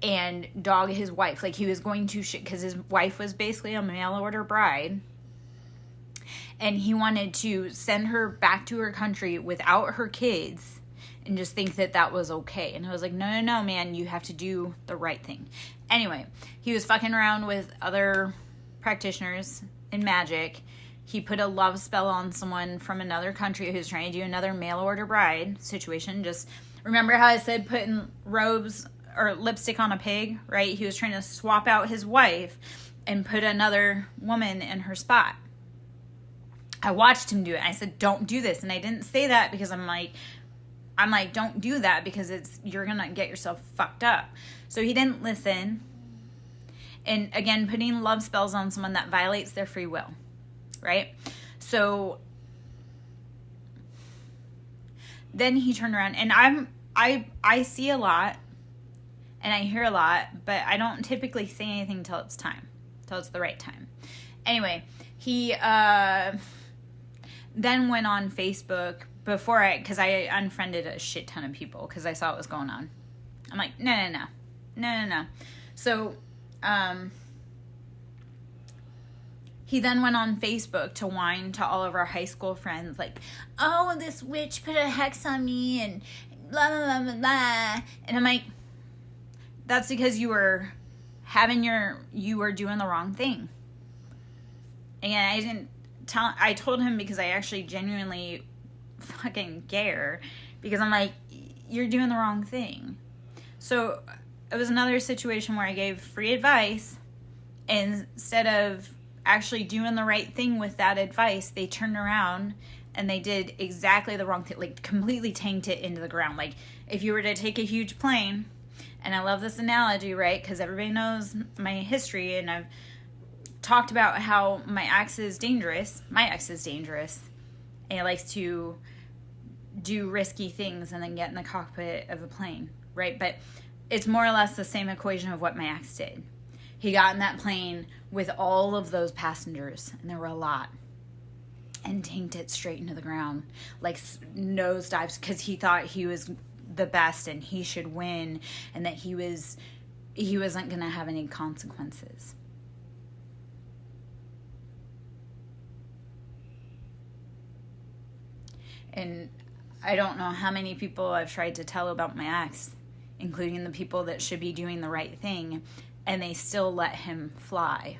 and dog his wife. Like, he was going to because his wife was basically a mail order bride. And he wanted to send her back to her country without her kids and just think that that was okay. And I was like, no, man, you have to do the right thing. Anyway, he was fucking around with other practitioners in magic. He put a love spell on someone from another country who's trying to do another mail order bride situation. Just remember how I said putting robes or lipstick on a pig, right? He was trying to swap out his wife and put another woman in her spot. I watched him do it. I said, don't do this. And I didn't say that because I'm like, don't do that, because you're going to get yourself fucked up. So he didn't listen. And again, putting love spells on someone, that violates their free will, right? So then he turned around, and I see a lot and I hear a lot, but I don't typically say anything till it's the right time. Anyway, he then went on Facebook because I unfriended a shit ton of people because I saw what was going on. I'm like, no. So, he then went on Facebook to whine to all of our high school friends, like, oh, this witch put a hex on me and blah, blah, blah, blah, blah. And I'm like, that's because you were doing the wrong thing. And I told him because I actually genuinely fucking care, because I'm like, you're doing the wrong thing. So it was another situation where I gave free advice, and instead of actually doing the right thing with that advice, they turned around and they did exactly the wrong thing, like completely tanked it into the ground. Like, if you were to take a huge plane, and I love this analogy, right? Because everybody knows my history, and I've talked about how my ex is dangerous, and he likes to do risky things and then get in the cockpit of a plane, right? But it's more or less the same equation of what my ex did. He got in that plane with all of those passengers, and there were a lot, and tanked it straight into the ground, like nosedives, because he thought he was the best and he should win, and that he was he wasn't going to have any consequences. And I don't know how many people I've tried to tell about my ex, including the people that should be doing the right thing, and they still let him fly.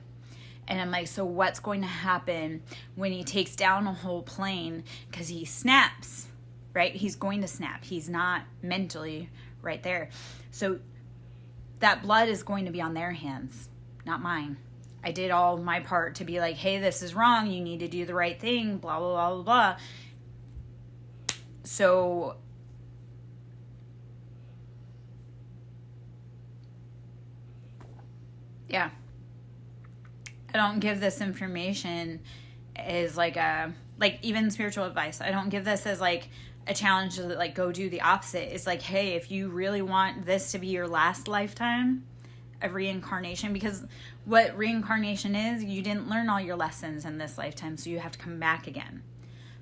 And I'm like, so what's going to happen when he takes down a whole plane? Because he snaps, right? He's going to snap. He's not mentally right there. So that blood is going to be on their hands, not mine. I did all my part to be like, hey, this is wrong. You need to do the right thing, blah, blah, blah, blah, blah. So yeah, I don't give this information as like even spiritual advice. I don't give this as like a challenge to like go do the opposite. It's like, hey, if you really want this to be your last lifetime of reincarnation, because what reincarnation is, you didn't learn all your lessons in this lifetime, so you have to come back again.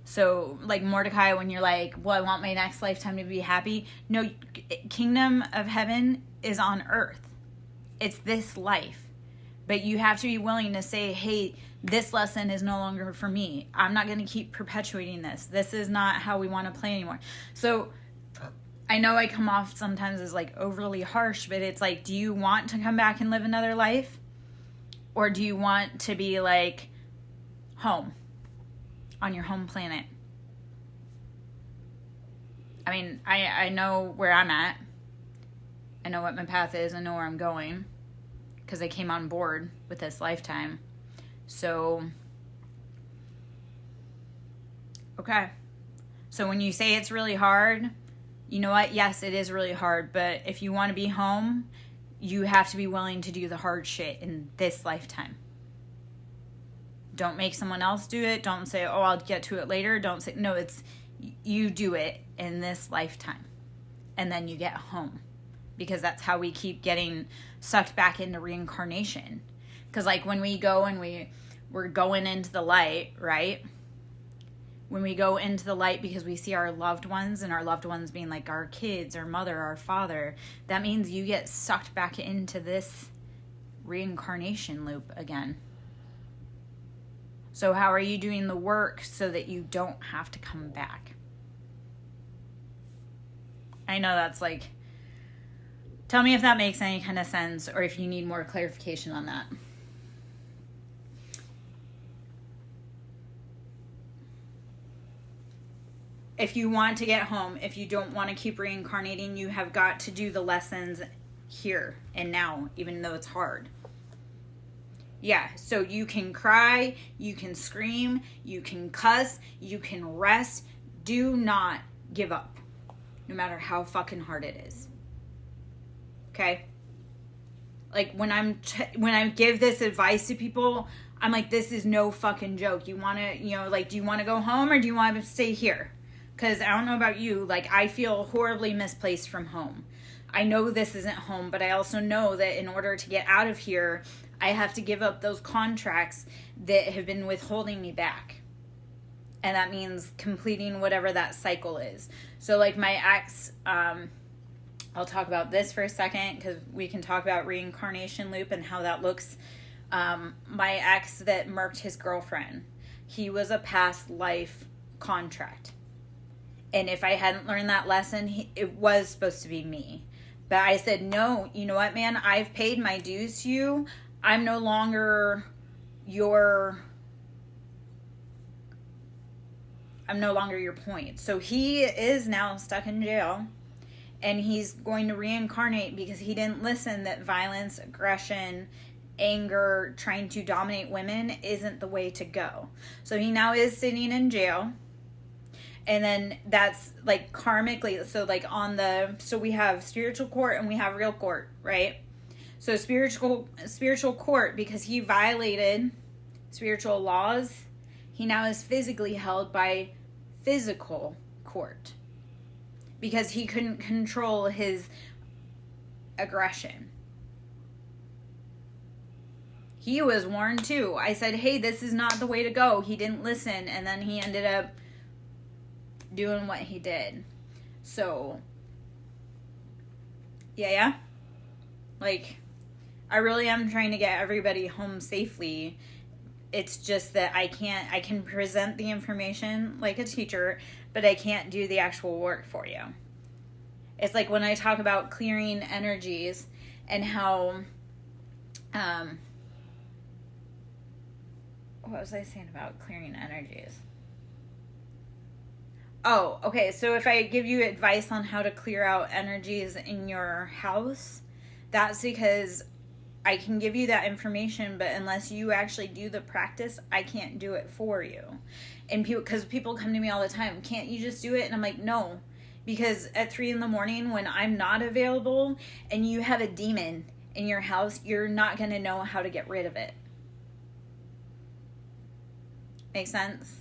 So, like Mordecai, when you're like, well, I want my next lifetime to be happy. No, kingdom of heaven is on earth. It's this life. But you have to be willing to say, hey, this lesson is no longer for me. I'm not going to keep perpetuating this. This is not how we want to play anymore. So, I know I come off sometimes as like overly harsh, but it's like, do you want to come back and live another life? Or do you want to be like home? On your home planet. I mean, I know where I'm at. I know what my path is. I know where I'm going. Because I came on board with this lifetime. So, okay. So when you say it's really hard, you know what? Yes, it is really hard. But if you want to be home, you have to be willing to do the hard shit in this lifetime. Don't make someone else do it. Don't say, oh, I'll get to it later. Don't say, no, it's you do it in this lifetime. And then you get home. Because that's how we keep getting sucked back into reincarnation. Because like when we go and we're going into the light, right? When we go into the light because we see our loved ones, and our loved ones being like our kids, our mother, our father, that means you get sucked back into this reincarnation loop again. So how are you doing the work so that you don't have to come back? I know that's like, tell me if that makes any kind of sense, or if you need more clarification on that. If you want to get home, if you don't want to keep reincarnating, you have got to do the lessons here and now, even though it's hard. Yeah, so you can cry, you can scream, you can cuss, you can rest. Do not give up, no matter how fucking hard it is. Okay? Like when I give this advice to people, I'm like, this is no fucking joke. You want to, like, do you want to go home or do you want to stay here? Because I don't know about you, like, I feel horribly misplaced from home. I know this isn't home, but I also know that in order to get out of here, I have to give up those contracts that have been withholding me back. And that means completing whatever that cycle is. So like my ex, I'll talk about this for a second because we can talk about reincarnation loop and how that looks. My ex that murked his girlfriend, he was a past life contract. And if I hadn't learned that lesson, it was supposed to be me. But I said, no, you know what, man? I've paid my dues to you. I'm no longer your point. So he is now stuck in jail. And he's going to reincarnate because he didn't listen that violence, aggression, anger, trying to dominate women isn't the way to go. So he now is sitting in jail. And then that's like karmically, so like so we have spiritual court and we have real court, right? So spiritual court, because he violated spiritual laws, he now is physically held by physical court because he couldn't control his aggression. He was warned too. I said, hey, this is not the way to go. He didn't listen, and then he ended up doing what he did. So, yeah. Like, I really am trying to get everybody home safely. It's just that I can present the information like a teacher, but I can't do the actual work for you. It's like when I talk about clearing energies and how, what was I saying about clearing energies? Oh, okay. So if I give you advice on how to clear out energies in your house, that's because I can give you that information, but unless you actually do the practice, I can't do it for you. And because people come to me all the time, can't you just do it? And I'm like, no, because at 3 a.m. when I'm not available and you have a demon in your house, you're not going to know how to get rid of it. Make sense?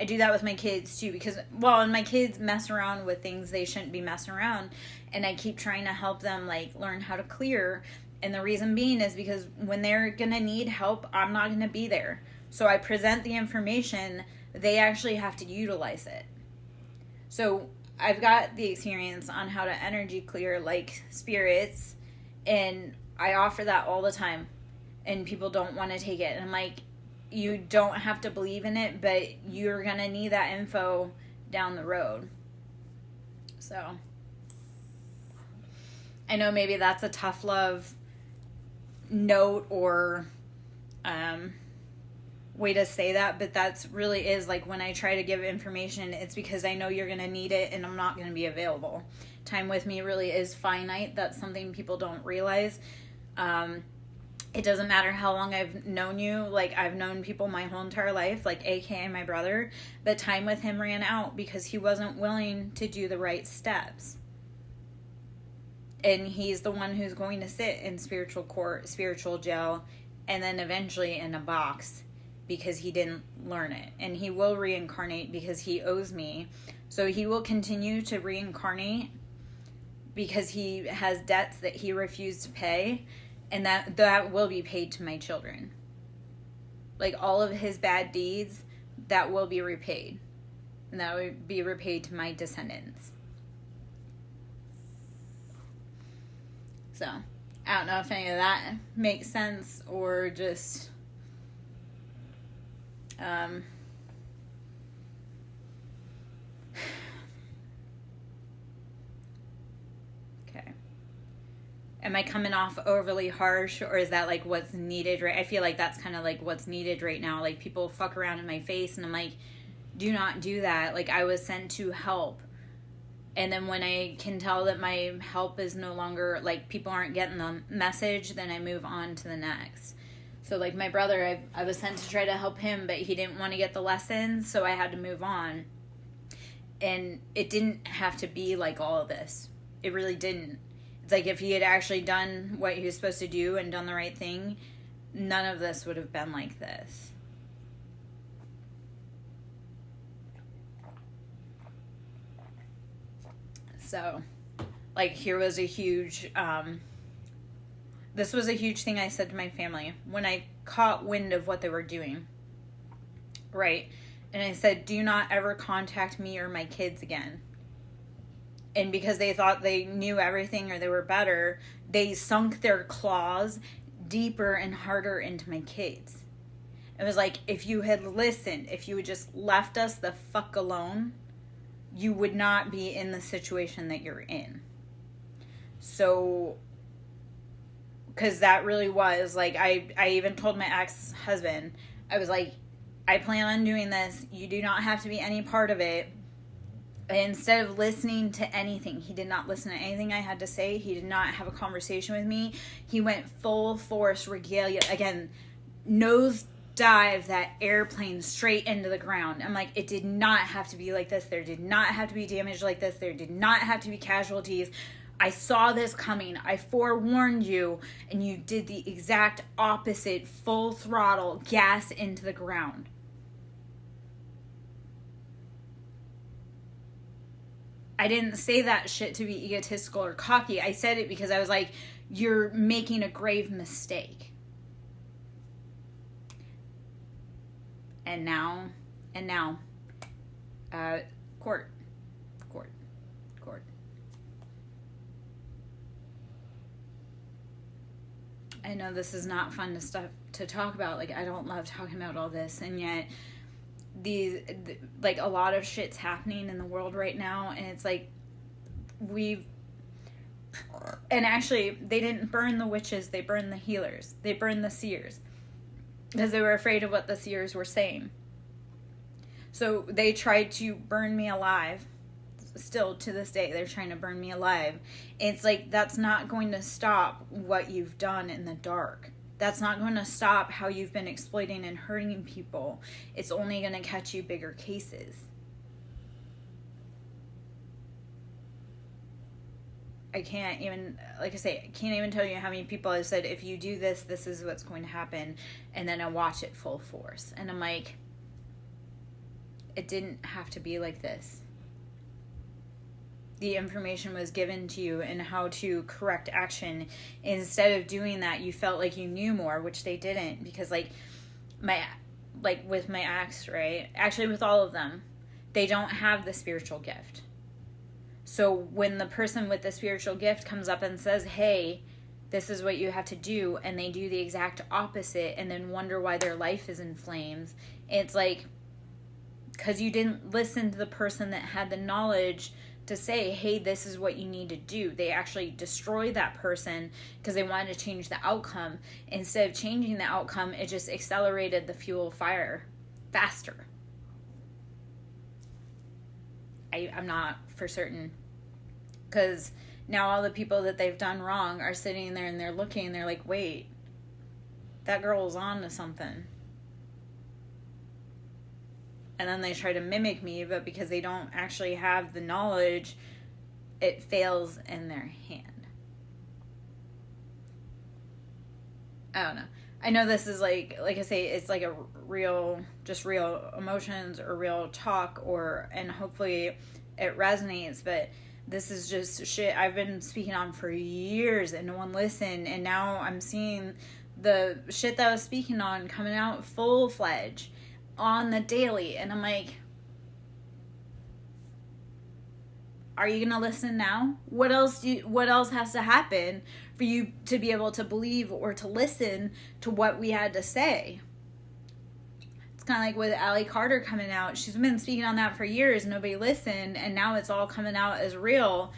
I do that with my kids too, because, and my kids mess around with things they shouldn't be messing around, and I keep trying to help them, like, learn how to clear, and the reason being is because when they're gonna need help, I'm not gonna be there. So I present the information, they actually have to utilize it. So I've got the experience on how to energy clear, like, spirits, and I offer that all the time, and people don't want to take it, and I'm like, you don't have to believe in it, but you're going to need that info down the road. So, I know maybe that's a tough love note or way to say that, but that's really is, like, when I try to give information, it's because I know you're going to need it and I'm not going to be available. Time with me really is finite. That's something people don't realize. It doesn't matter how long I've known you. Like, I've known people my whole entire life, like AKA my brother, but time with him ran out because he wasn't willing to do the right steps. And he's the one who's going to sit in spiritual court, spiritual jail, and then eventually in a box because he didn't learn it. And he will reincarnate because he owes me. So he will continue to reincarnate because he has debts that he refused to pay. And that will be paid to my children. Like, all of his bad deeds, that will be repaid. And that would be repaid to my descendants. So, I don't know if any of that makes sense or just... Am I coming off overly harsh, or is that, like, what's needed, right? I feel like that's kind of, like, what's needed right now. Like, people fuck around in my face, and I'm like, do not do that. Like, I was sent to help. And then when I can tell that my help is no longer, like, people aren't getting the message, then I move on to the next. So, like, my brother, I was sent to try to help him, but he didn't want to get the lesson, so I had to move on. And it didn't have to be like all of this. It really didn't. It's like if he had actually done what he was supposed to do and done the right thing, none of this would have been like this. So, like, here was a huge, this was a huge thing I said to my family when I caught wind of what they were doing. Right? And I said, do not ever contact me or my kids again. And because they thought they knew everything or they were better, they sunk their claws deeper and harder into my kids. It was like, if you had listened, if you had just left us the fuck alone, you would not be in the situation that you're in. So, because that really was, like, I even told my ex-husband, I was like, I plan on doing this. You do not have to be any part of it. Instead of listening to anything, he did not listen to anything I had to say. He did not have a conversation with me. He went full force regalia. Again, nose dive that airplane straight into the ground. I'm like, it did not have to be like this. There did not have to be damage like this. There did not have to be casualties. I saw this coming. I forewarned you, and you did the exact opposite, full throttle, gas into the ground. I didn't say that shit to be egotistical or cocky. I said it because I was like, you're making a grave mistake. And now, court. I know this is not fun to talk about. Like, I don't love talking about all this, and yet like, a lot of shit's happening in the world right now, and it's like, and actually, they didn't burn the witches, they burned the healers. They burned the seers. Because they were afraid of what the seers were saying. So they tried to burn me alive. Still, to this day, they're trying to burn me alive. It's like, that's not going to stop what you've done in the dark. That's not going to stop how you've been exploiting and hurting people. It's only going to catch you bigger cases. I can't even, like I say, I can't even tell you how many people have said, if you do this, this is what's going to happen. And then I watch it full force. And I'm like, it didn't have to be like this. The information was given to you and how to correct action. Instead of doing that, you felt like you knew more, which they didn't. Because with my ex, right? Actually, with all of them, they don't have the spiritual gift. So when the person with the spiritual gift comes up and says, hey, this is what you have to do, and they do the exact opposite and then wonder why their life is in flames, it's like, because you didn't listen to the person that had the knowledge to say, hey, this is what you need to do. They actually destroyed that person because they wanted to change the outcome. Instead of changing the outcome, it just accelerated the fuel fire faster. I'm not for certain. Because now all the people that they've done wrong are sitting there and they're looking and they're like, wait, that girl's on to something. And then they try to mimic me, but because they don't actually have the knowledge, it fails in their hand. I don't know. I know this is like I say, it's like a real emotions or real talk, and hopefully it resonates, but this is just shit I've been speaking on for years and no one listened, and now I'm seeing the shit that I was speaking on coming out full-fledged on the daily, and I'm like, are you gonna listen now? What else has to happen for you to be able to believe or to listen to what we had to say? It's kind of like with Allie Carter coming out. She's been speaking on that for years. Nobody listened, and now it's all coming out as real.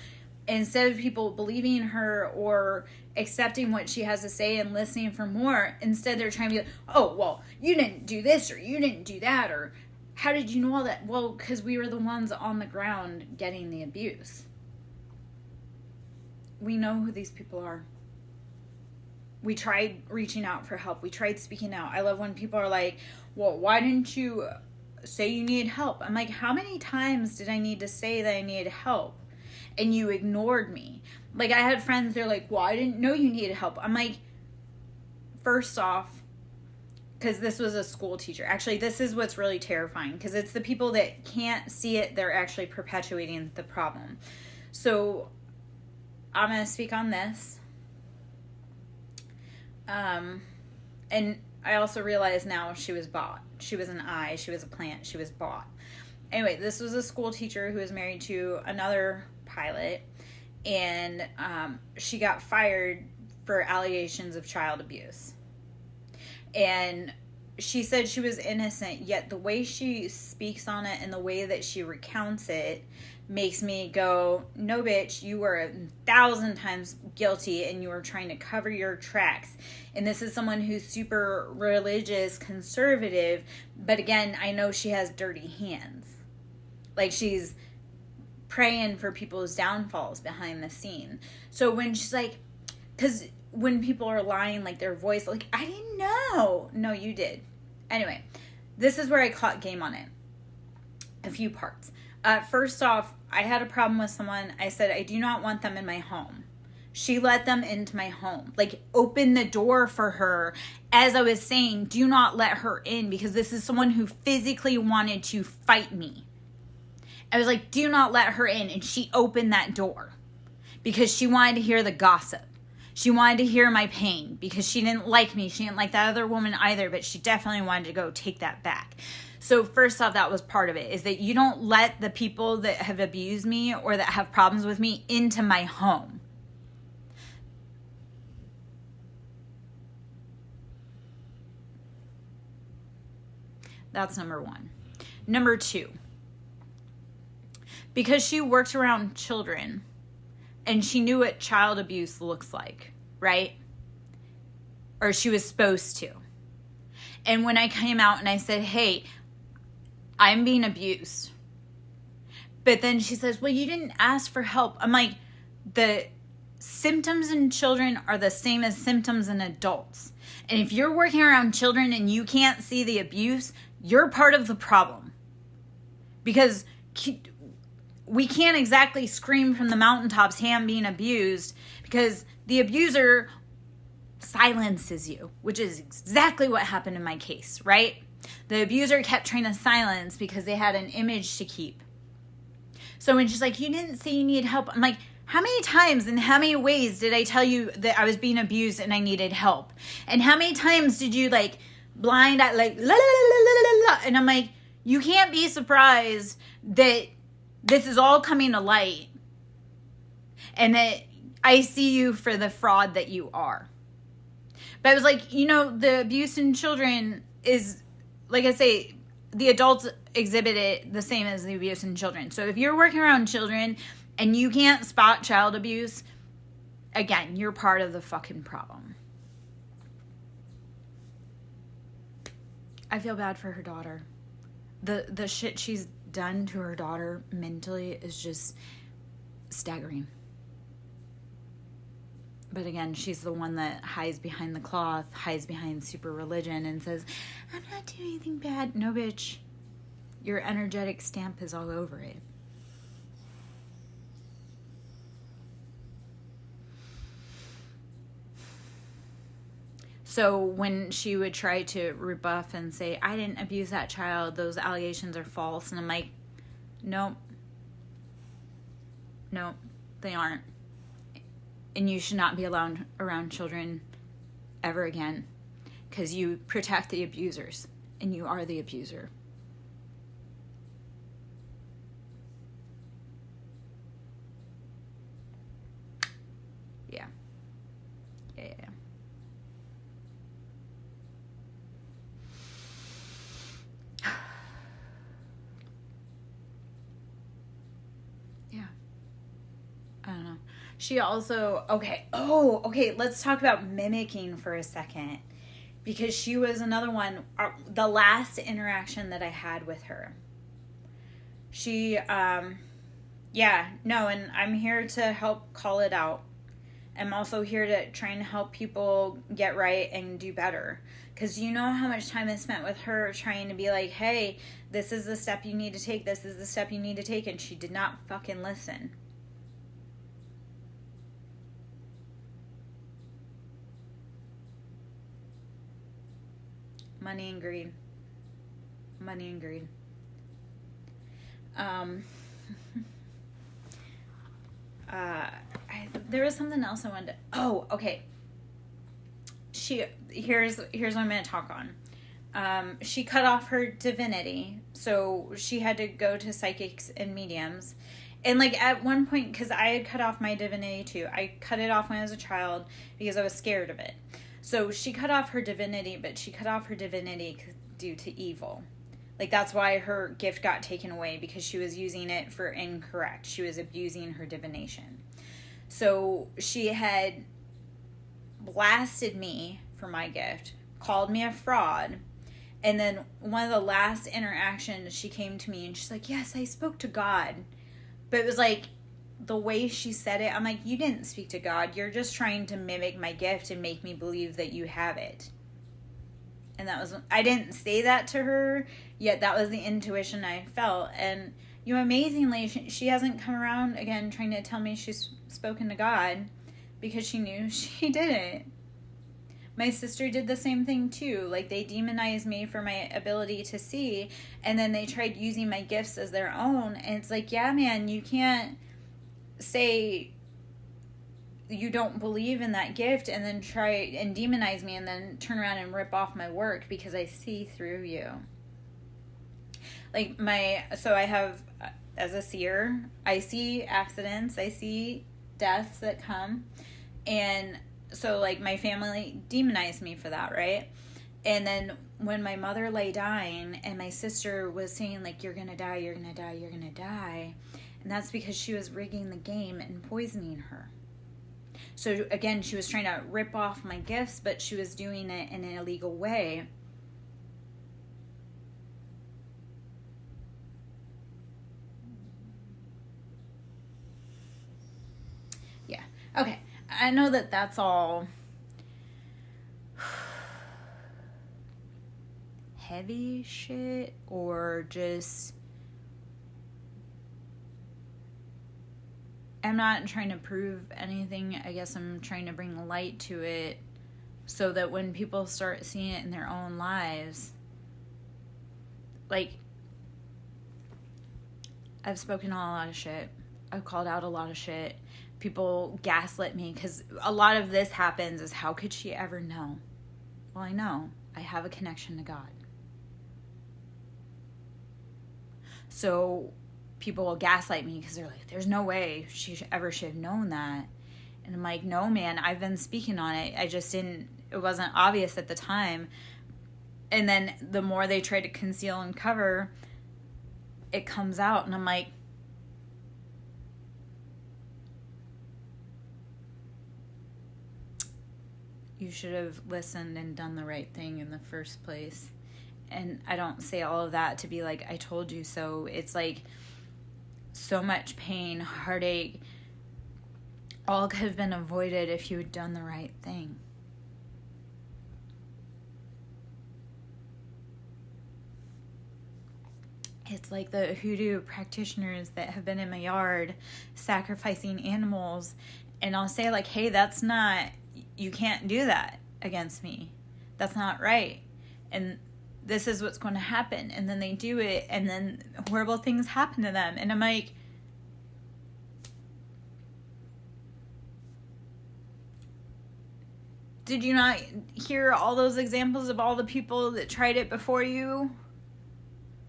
Instead of people believing her or accepting what she has to say and listening for more, instead they're trying to be like, oh, well, you didn't do this or you didn't do that, or how did you know all that? Well, because we were the ones on the ground getting the abuse. We know who these people are. We tried reaching out for help. We tried speaking out. I love when people are like, well, why didn't you say you need help? I'm like, how many times did I need to say that I needed help? And you ignored me. Like, I had friends, they're like, well, I didn't know you needed help. I'm like, first off, because this was a school teacher. Actually, this is what's really terrifying, because it's the people that can't see it, they're actually perpetuating the problem. So, I'm going to speak on this. And I also realize now she was bought. She was an eye, she was a plant, she was bought. Anyway, this was a school teacher who was married to another pilot, and she got fired for allegations of child abuse. And she said she was innocent, yet the way she speaks on it and the way that she recounts it makes me go, no, bitch, you were 1,000 times guilty and you were trying to cover your tracks. And this is someone who's super religious, conservative, but again, I know she has dirty hands. Like, she's praying for people's downfalls behind the scene. So when she's like, because when people are lying, like their voice, like, I didn't know. No, you did. Anyway, this is where I caught game on it. A few parts. First off, I had a problem with someone. I said, I do not want them in my home. She let them into my home. Like, open the door for her. As I was saying, do not let her in, because this is someone who physically wanted to fight me. I was like, do not let her in. And she opened that door because she wanted to hear the gossip. She wanted to hear my pain because she didn't like me. She didn't like that other woman either, but she definitely wanted to go take that back. So first off, that was part of it, is that you don't let the people that have abused me or that have problems with me into my home. That's number one. Number two, because she worked around children and she knew what child abuse looks like, right? Or she was supposed to. And when I came out and I said, hey, I'm being abused. But then she says, well, you didn't ask for help. I'm like, the symptoms in children are the same as symptoms in adults. And if you're working around children and you can't see the abuse, you're part of the problem. Because we can't exactly scream from the mountaintops, hey, I'm being abused, because the abuser silences you, which is exactly what happened in my case, right? The abuser kept trying to silence because they had an image to keep. So when she's like, you didn't say you need help, I'm like, how many times and how many ways did I tell you that I was being abused and I needed help? And how many times did you like blind eye, like, la, la, la, la, la, la, and I'm like, you can't be surprised that this is all coming to light and that I see you for the fraud that you are. But I was like, the abuse in children is, like I say, the adults exhibit it the same as the abuse in children. So if you're working around children and you can't spot child abuse, again, you're part of the fucking problem. I feel bad for her daughter. The shit she's done to her daughter mentally is just staggering. But again, she's the one that hides behind the cloth, hides behind super religion, and says, I'm not doing anything bad. No, bitch. Your energetic stamp is all over it. So when she would try to rebuff and say, I didn't abuse that child, those allegations are false. And I'm like, nope, they aren't. And you should not be allowed around children ever again, because you protect the abusers and you are the abuser. Yeah. I don't know. She also, okay, let's talk about mimicking for a second, because she was another one, the last interaction that I had with her. She, and I'm here to help call it out. I'm also here to try and help people get right and do better. Because you know how much time I spent with her trying to be like, hey, this is the step you need to take, this is the step you need to take, and she did not fucking listen. Money and greed. There was something else I wanted to... okay. Here's what I'm going to talk on. She cut off her divinity, so she had to go to psychics and mediums. And like at one point, because I had cut off my divinity too, I cut it off when I was a child because I was scared of it. So she cut off her divinity, but she cut off her divinity due to evil. Like, that's why her gift got taken away, because she was using it for incorrect. She was abusing her divination. So she had blasted me for my gift, called me a fraud, and then one of the last interactions, she came to me and she's like, yes, I spoke to God. But it was like, the way she said it, I'm like, you didn't speak to God. You're just trying to mimic my gift and make me believe that you have it. And that was, I didn't say that to her, yet that was the intuition I felt. And, amazingly, she hasn't come around again trying to tell me she's spoken to God, because she knew she didn't. My sister did the same thing too. Like, they demonized me for my ability to see, and then they tried using my gifts as their own. And it's like, yeah, man, you can't say you don't believe in that gift and then try and demonize me and then turn around and rip off my work because I see through you. Like so I have, as a seer, I see accidents, I see deaths that come, and so like my family demonized me for that, right? And then when my mother lay dying and my sister was saying, like, you're gonna die, you're gonna die, you're gonna die, and that's because she was rigging the game and poisoning her. So again, she was trying to rip off my gifts, but she was doing it in an illegal way. Yeah. Okay. I know that that's all heavy shit, or just, I'm not trying to prove anything. I guess I'm trying to bring light to it so that when people start seeing it in their own lives, like, I've spoken on a lot of shit. I've called out a lot of shit. People gaslit me because a lot of this happens is, how could she ever know? Well, I know. I have a connection to God. So people will gaslight me because they're like, there's no way she should have known that. And I'm like, no, man, I've been speaking on it. I just didn't, it wasn't obvious at the time. And then the more they try to conceal and cover, it comes out. And I'm like, you should have listened and done the right thing in the first place. And I don't say all of that to be like, I told you so. It's like so much pain, heartache, all could have been avoided if you had done the right thing. It's like the hoodoo practitioners that have been in my yard sacrificing animals. And I'll say, like, hey, that's not, you can't do that against me. That's not right. And this is what's going to happen. And then they do it, and then horrible things happen to them. And I'm like, did you not hear all those examples of all the people that tried it before you?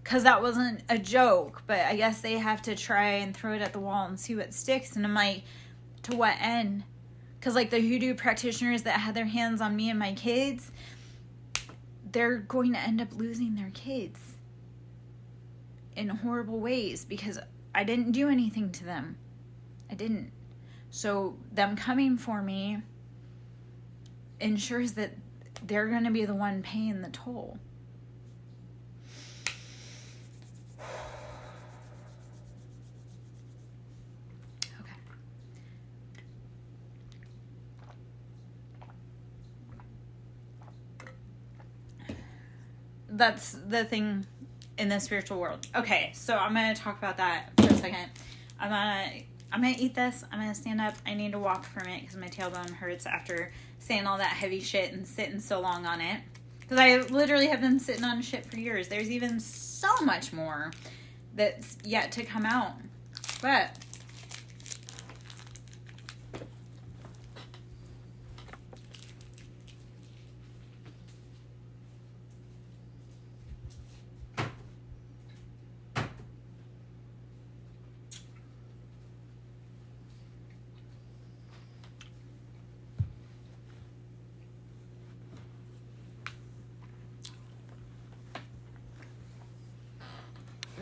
Because that wasn't a joke, but I guess they have to try and throw it at the wall and see what sticks. And I'm like, to what end? Because, like, the hoodoo practitioners that had their hands on me and my kids, they're going to end up losing their kids in horrible ways because I didn't do anything to them. I didn't. So them coming for me ensures that they're going to be the one paying the toll. Okay. That's the thing in the spiritual world. Okay, so I'm going to talk about that for a second. I'm gonna eat this. I'm gonna stand up. I need to walk from it because my tailbone hurts after saying all that heavy shit and sitting so long on it. Because I literally have been sitting on shit for years. There's even so much more that's yet to come out. But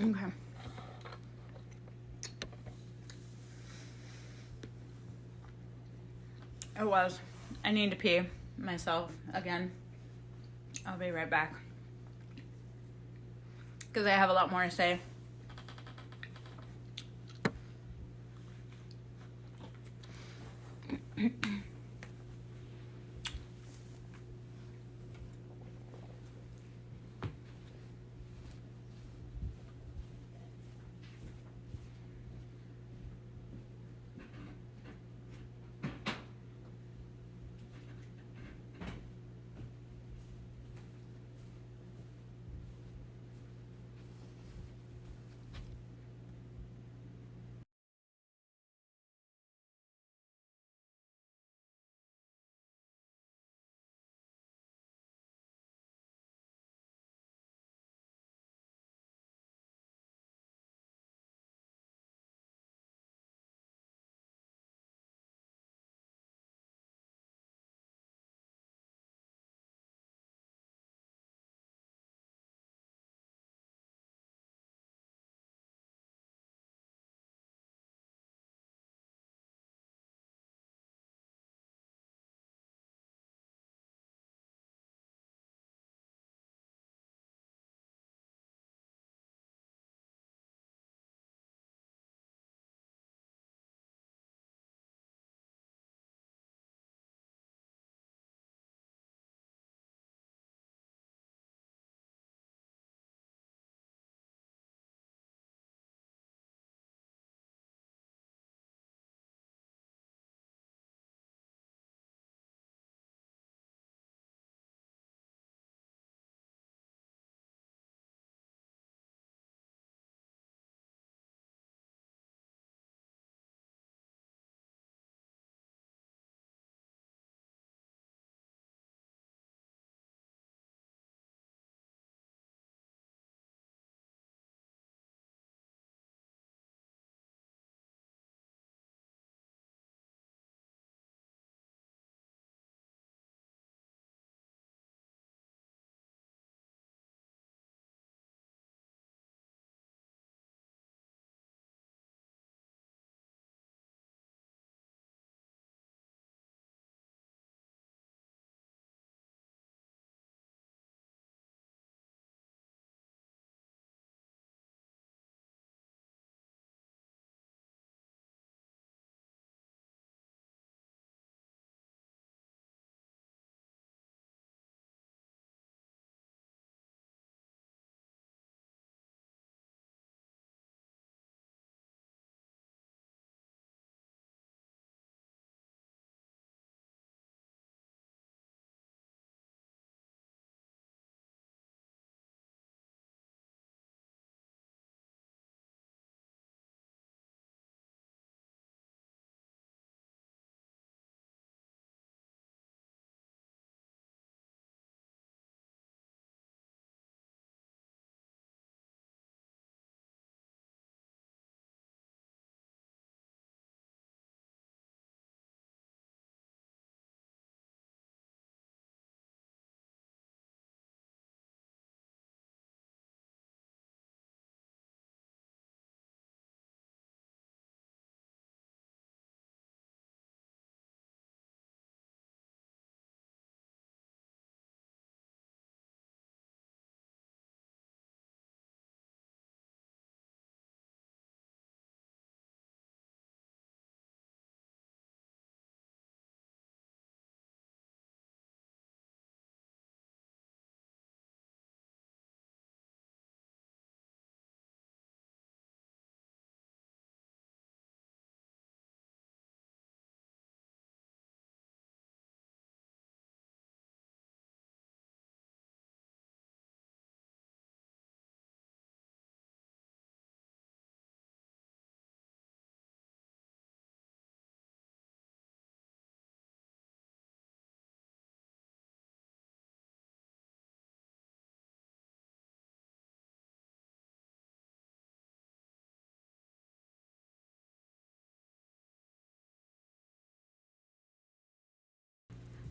okay. It was. I need to pee myself again. I'll be right back. Because I have a lot more to say.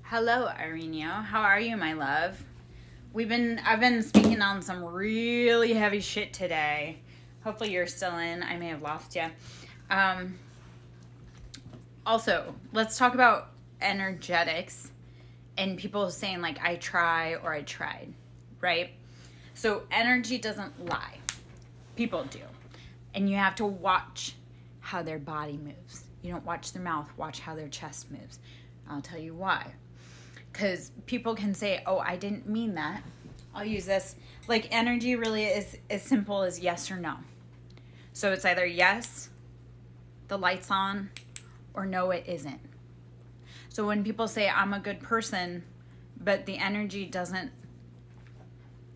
Hello, Ireneo. How are you, my love? I've been speaking on some really heavy shit today. Hopefully you're still in. I may have lost you. Also, let's talk about energetics and people saying like I try or I tried, right? So energy doesn't lie. People do. And you have to watch how their body moves. You don't watch their mouth, watch how their chest moves. I'll tell you why. Because people can say, oh, I didn't mean that. I'll use this. Like, energy really is as simple as yes or no. So it's either yes, the light's on, or no, it isn't. So when people say, I'm a good person, but the energy doesn't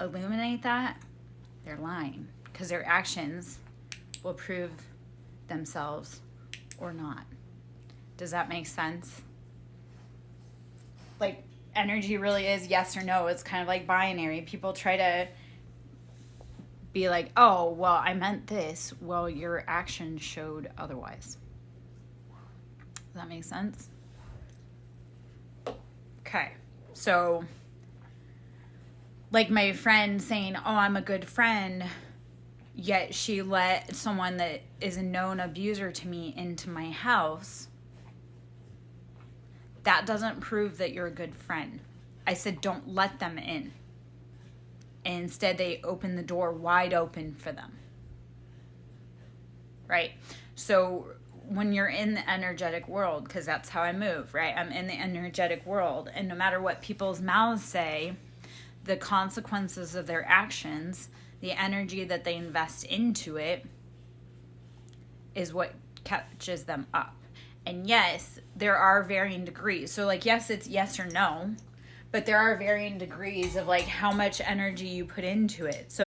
illuminate that, they're lying. Because their actions will prove themselves or not. Does that make sense? Like, energy really is yes or no. It's kind of like binary. People try to be like, oh, well, I meant this. Well, your action showed otherwise. Does that make sense? Okay. So, like my friend saying, oh, I'm a good friend, yet she let someone that is a known abuser to me into my house. That doesn't prove that you're a good friend. I said, don't let them in. And instead, they open the door wide open for them. Right? So when you're in the energetic world, because that's how I move, right? I'm in the energetic world. And no matter what people's mouths say, the consequences of their actions, the energy that they invest into it, is what catches them up. And yes, there are varying degrees. So like, yes, it's yes or no, but there are varying degrees of like how much energy you put into it. So